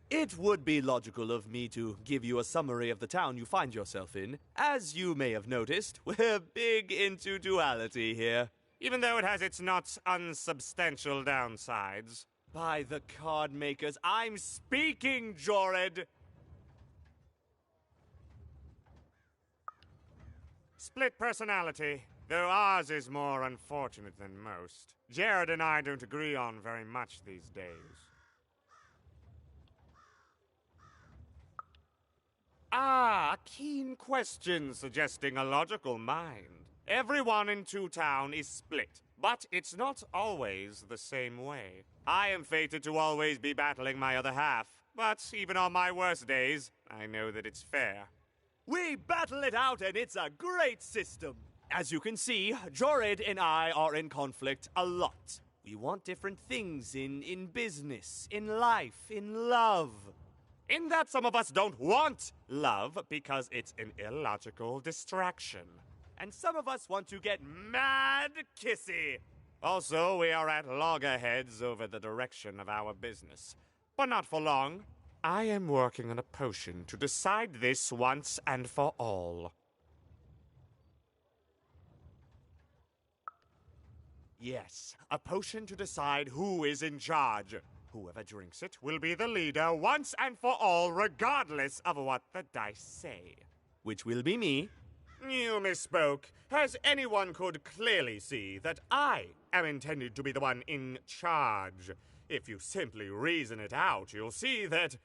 It would be logical of me to give you a summary of the town you find yourself in. As you may have noticed, we're big into duality here. Even though it has its not unsubstantial downsides. By the card makers, I'm speaking, Jorid! Split personality, though ours is more unfortunate than most. Jared and I don't agree on very much these days. Ah, a keen question suggesting a logical mind. Everyone in Two Town is split, but it's not always the same way. I am fated to always be battling my other half, but even on my worst days, I know that it's fair. We battle it out, and it's a great system. As you can see, Jorid and I are in conflict a lot. We want different things in business, in life, in love. In that some of us don't want love because it's an illogical distraction. And some of us want to get mad kissy. Also, we are at loggerheads over the direction of our business. But not for long. I am working on a potion to decide this once and for all. Yes, a potion to decide who is in charge. Whoever drinks it will be the leader once and for all, regardless of what the dice say. Which will be me. You misspoke, as anyone could clearly see that I am intended to be the one in charge. If you simply reason it out, you'll see that...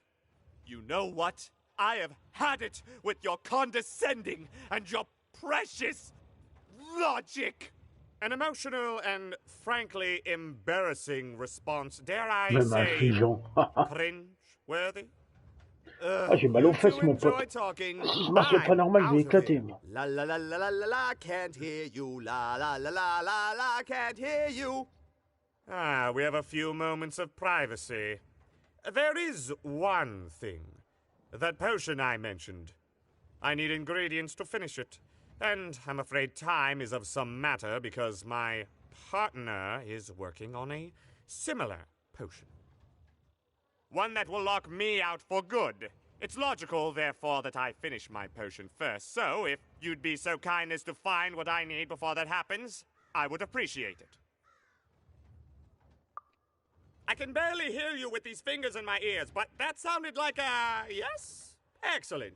You know what? I have had it with your condescending and your precious logic. An emotional and frankly embarrassing response, dare I Même say, affligeant. cringe-worthy? Ah, j'ai mal aux fesses, mon Enjoy pote. talking. Si je marchais pas normal, je vais éclater, moi. La la la la la la la, can't hear you. La la la la la la, can't hear you. Ah, we have a few moments of privacy. There is one thing. That potion I mentioned. I need ingredients to finish it. And I'm afraid time is of some matter because my partner is working on a similar potion. One that will lock me out for good. It's logical, therefore, that I finish my potion first. So, if you'd be so kind as to find what I need before that happens, I would appreciate it. I can barely hear you with these fingers in my ears, but that sounded like a yes? Excellent.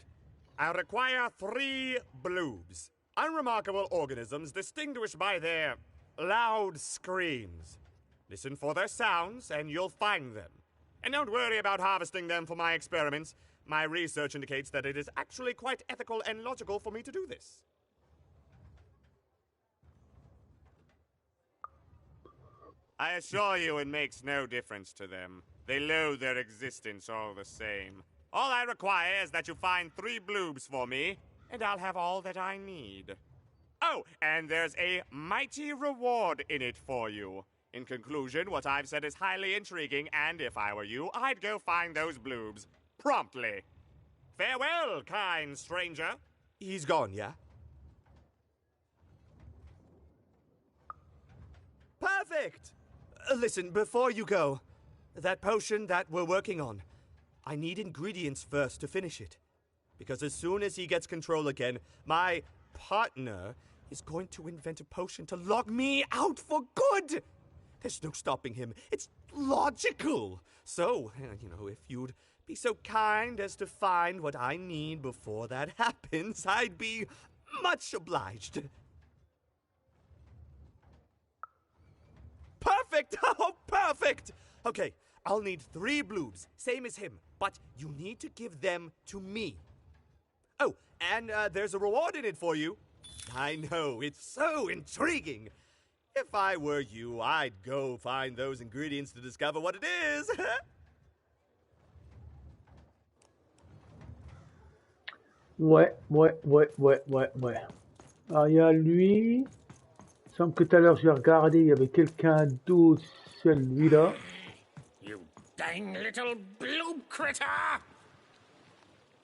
I require 3 bloobs. Unremarkable organisms distinguished by their loud screams. Listen for their sounds, and you'll find them. And don't worry about harvesting them for my experiments. My research indicates that it is actually quite ethical and logical for me to do this. I assure you it makes no difference to them. They loathe their existence all the same. All I require is that you find 3 bloobs for me, and I'll have all that I need. Oh, and there's a mighty reward in it for you. In conclusion, what I've said is highly intriguing, and if I were you, I'd go find those bloobs. Promptly. Farewell, kind stranger. He's gone, yeah? Perfect! Listen, before you go, that potion that we're working on, I need ingredients first to finish it. Because as soon as he gets control again, my partner is going to invent a potion to lock me out for good. There's no stopping him. It's logical. So, if you'd be so kind as to find what I need before that happens, I'd be much obliged. Perfect! Oh, perfect! Okay, I'll need 3 bloobs, same as him, but you need to give them to me. Oh, and there's a reward in it for you. I know, it's so intriguing. If I were you, I'd go find those ingredients to discover what it is. Ouais. Alors, il y a lui. Il semble que tout à l'heure, j'ai regardé, il y avait quelqu'un d'autre, celui-là. You dang little bloob critter!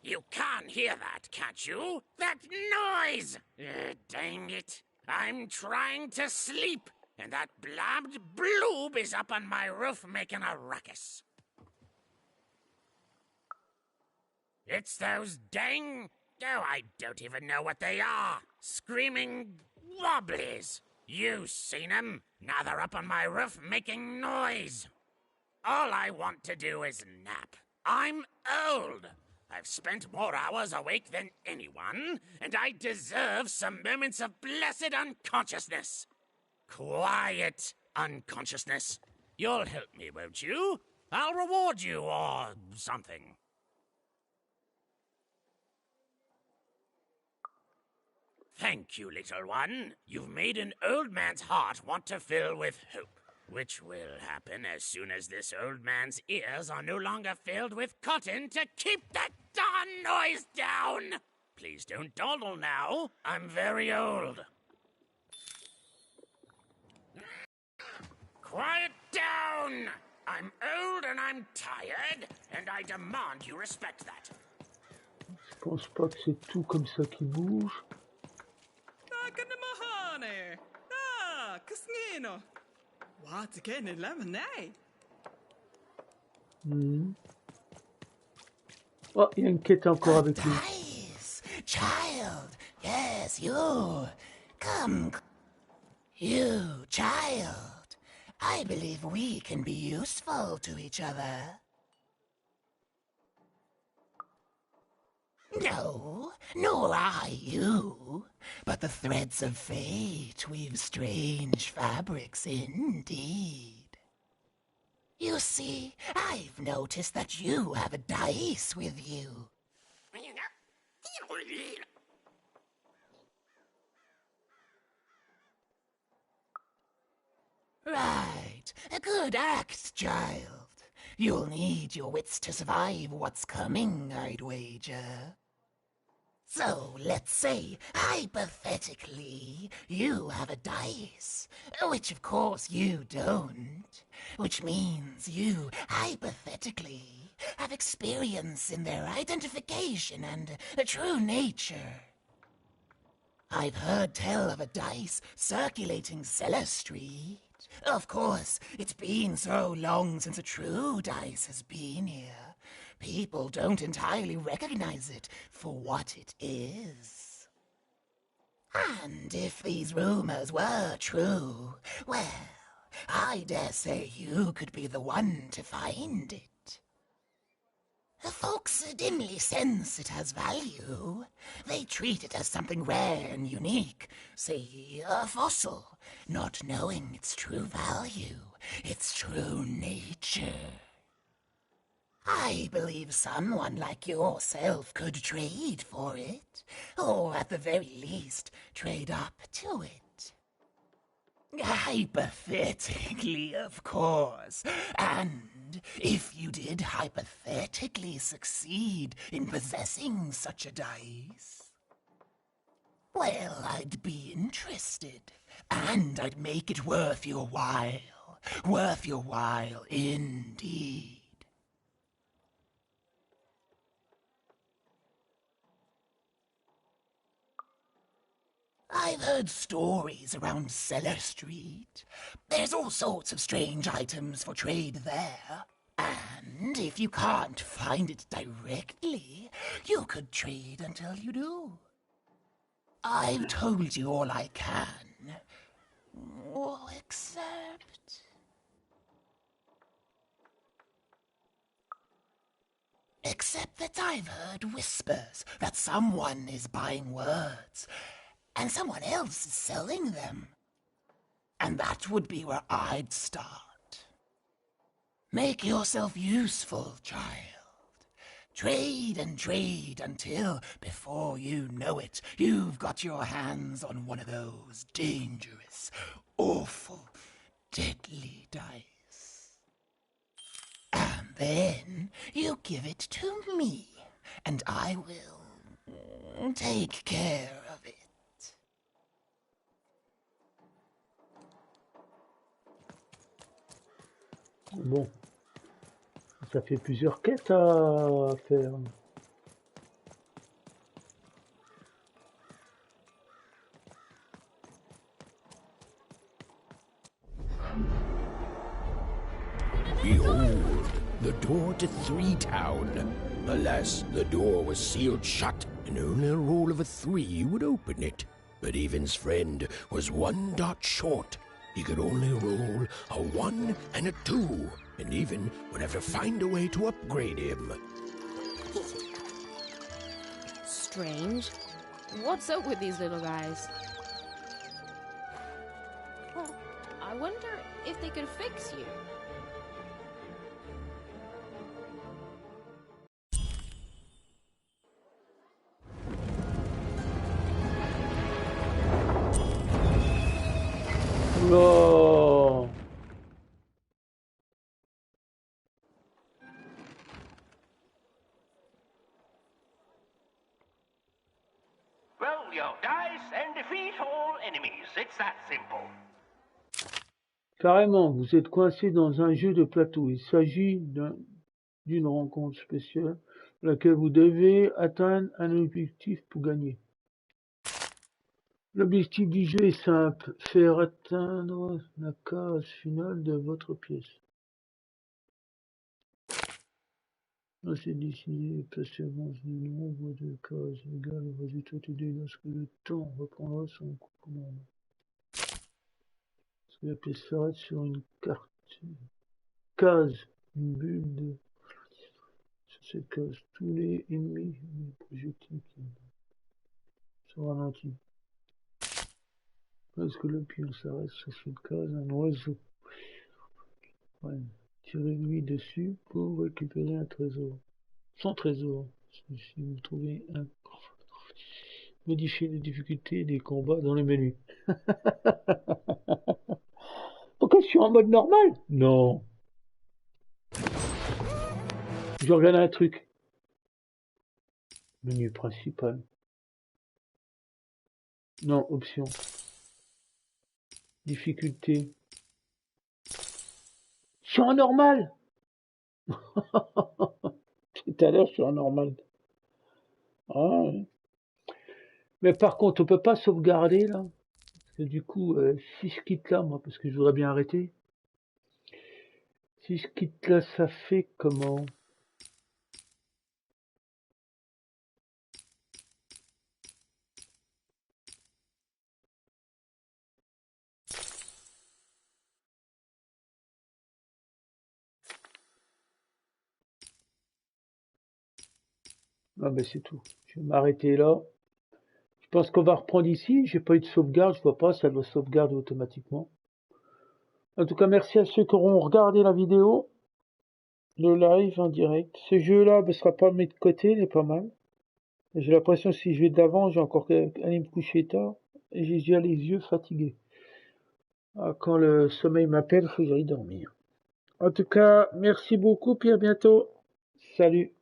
You can't hear that, can't you? That noise! Dang it. I'm trying to sleep, and that blabbed bloob is up on my roof making a ruckus. It's those dang... Oh, I don't even know what they are. Screaming wobblies. You seen them? Now they're up on my roof making noise. All I want to do is nap. I'm old. I've spent more hours awake than anyone, and I deserve some moments of blessed unconsciousness. Quiet unconsciousness. You'll help me, won't you? I'll reward you or something. Thank you, little one. You've made an old man's heart want to fill with hope, which will happen as soon as this old man's ears are no longer filled with cotton to keep that darn noise down. Please don't dawdle now. I'm very old. Quiet down! I'm old and I'm tired, and I demand you respect that. Je pense pas que c'est tout comme ça qui bouge. Mahane! Ah, Casnino! What again in lemonade? Oh, il y a une quête encore avec lui. Dice! Child! Yes, you! Come! You, child! I believe we can be useful to each other. No, nor I you, but the threads of fate weave strange fabrics indeed. You see, I've noticed that you have a dice with you. Right, a good act, child. You'll need your wits to survive what's coming, I'd wager. So, let's say, hypothetically, you have a dice, which of course you don't, which means you, hypothetically, have experience in their identification and true nature. I've heard tell of a dice circulating Cellar Street. Of course, it's been so long since a true dice has been here. People don't entirely recognize it for what it is. And if these rumors were true, well, I dare say you could be the one to find it. Folks dimly sense it has value. They treat it as something rare and unique, say a fossil, not knowing its true value, its true nature. I believe someone like yourself could trade for it, or at the very least, trade up to it. Hypothetically, of course, and if you did hypothetically succeed in possessing such a dice, well, I'd be interested, and I'd make it worth your while indeed. I've heard stories around Cellar Street. There's all sorts of strange items for trade there. And if you can't find it directly, you could trade until you do. I've told you all I can. Except that I've heard whispers that someone is buying words, and someone else is selling them. And that would be where I'd start. Make yourself useful, child. Trade and trade until, before you know it, you've got your hands on one of those dangerous, awful, deadly dice. And then you give it to me, and I will take care of it. Bon, ça fait plusieurs quêtes à faire. Behold, the door to Three Town. Alas, the door was sealed shut, and only a roll of a 3 would open it. But Evan's friend was 1 dot short. He could only roll a 1 and a 2, and Evan would have to find a way to upgrade him. Strange. What's up with these little guys? Well, I wonder if they could fix you. Oh. It's that simple. Carrément, vous êtes coincé dans un jeu de plateau. Il s'agit d'une rencontre spéciale dans laquelle vous devez atteindre un objectif pour gagner. L'objectif du jeu est simple, faire atteindre la case finale de votre pièce. C'est décidé, placez avance du nombre de cases égal au résultat obtenu lorsque le temps reprendra son cours normal. Lorsque la pièce s'arrête sur une case, une bulle de... Sur cette case, tous les ennemis les projectiles sont ralentis. Lorsque le pion s'arrête sur cette case, un oiseau. Ouais. Tirez-lui dessus pour récupérer un trésor. Son trésor. Si vous trouvez un... Modifier les difficultés des combats dans le menu. Pourquoi je suis en mode normal? Non. Je regarde un truc. Menu principal. Non, option. Difficulté. Je suis en normal. Tout à l'heure, je suis en normal. Ah, ouais. Mais par contre, on peut pas sauvegarder là. Parce que du coup, si je quitte là, moi, parce que je voudrais bien arrêter. Si je quitte là, ça fait comment? Ah ben c'est tout. Je vais m'arrêter là. Je pense qu'on va reprendre ici. J'ai pas eu de sauvegarde, je vois pas, ça doit sauvegarder automatiquement. En tout cas, merci à ceux qui auront regardé la vidéo, le live en direct. Ce jeu-là ne sera pas mis de côté, il est pas mal. J'ai l'impression que si je vais d'avant, j'ai encore qu'à aller me coucher tard. Et j'ai déjà les yeux fatigués. Ah, quand le sommeil m'appelle, il faut que j'aille dormir. En tout cas, merci beaucoup, puis à bientôt. Salut.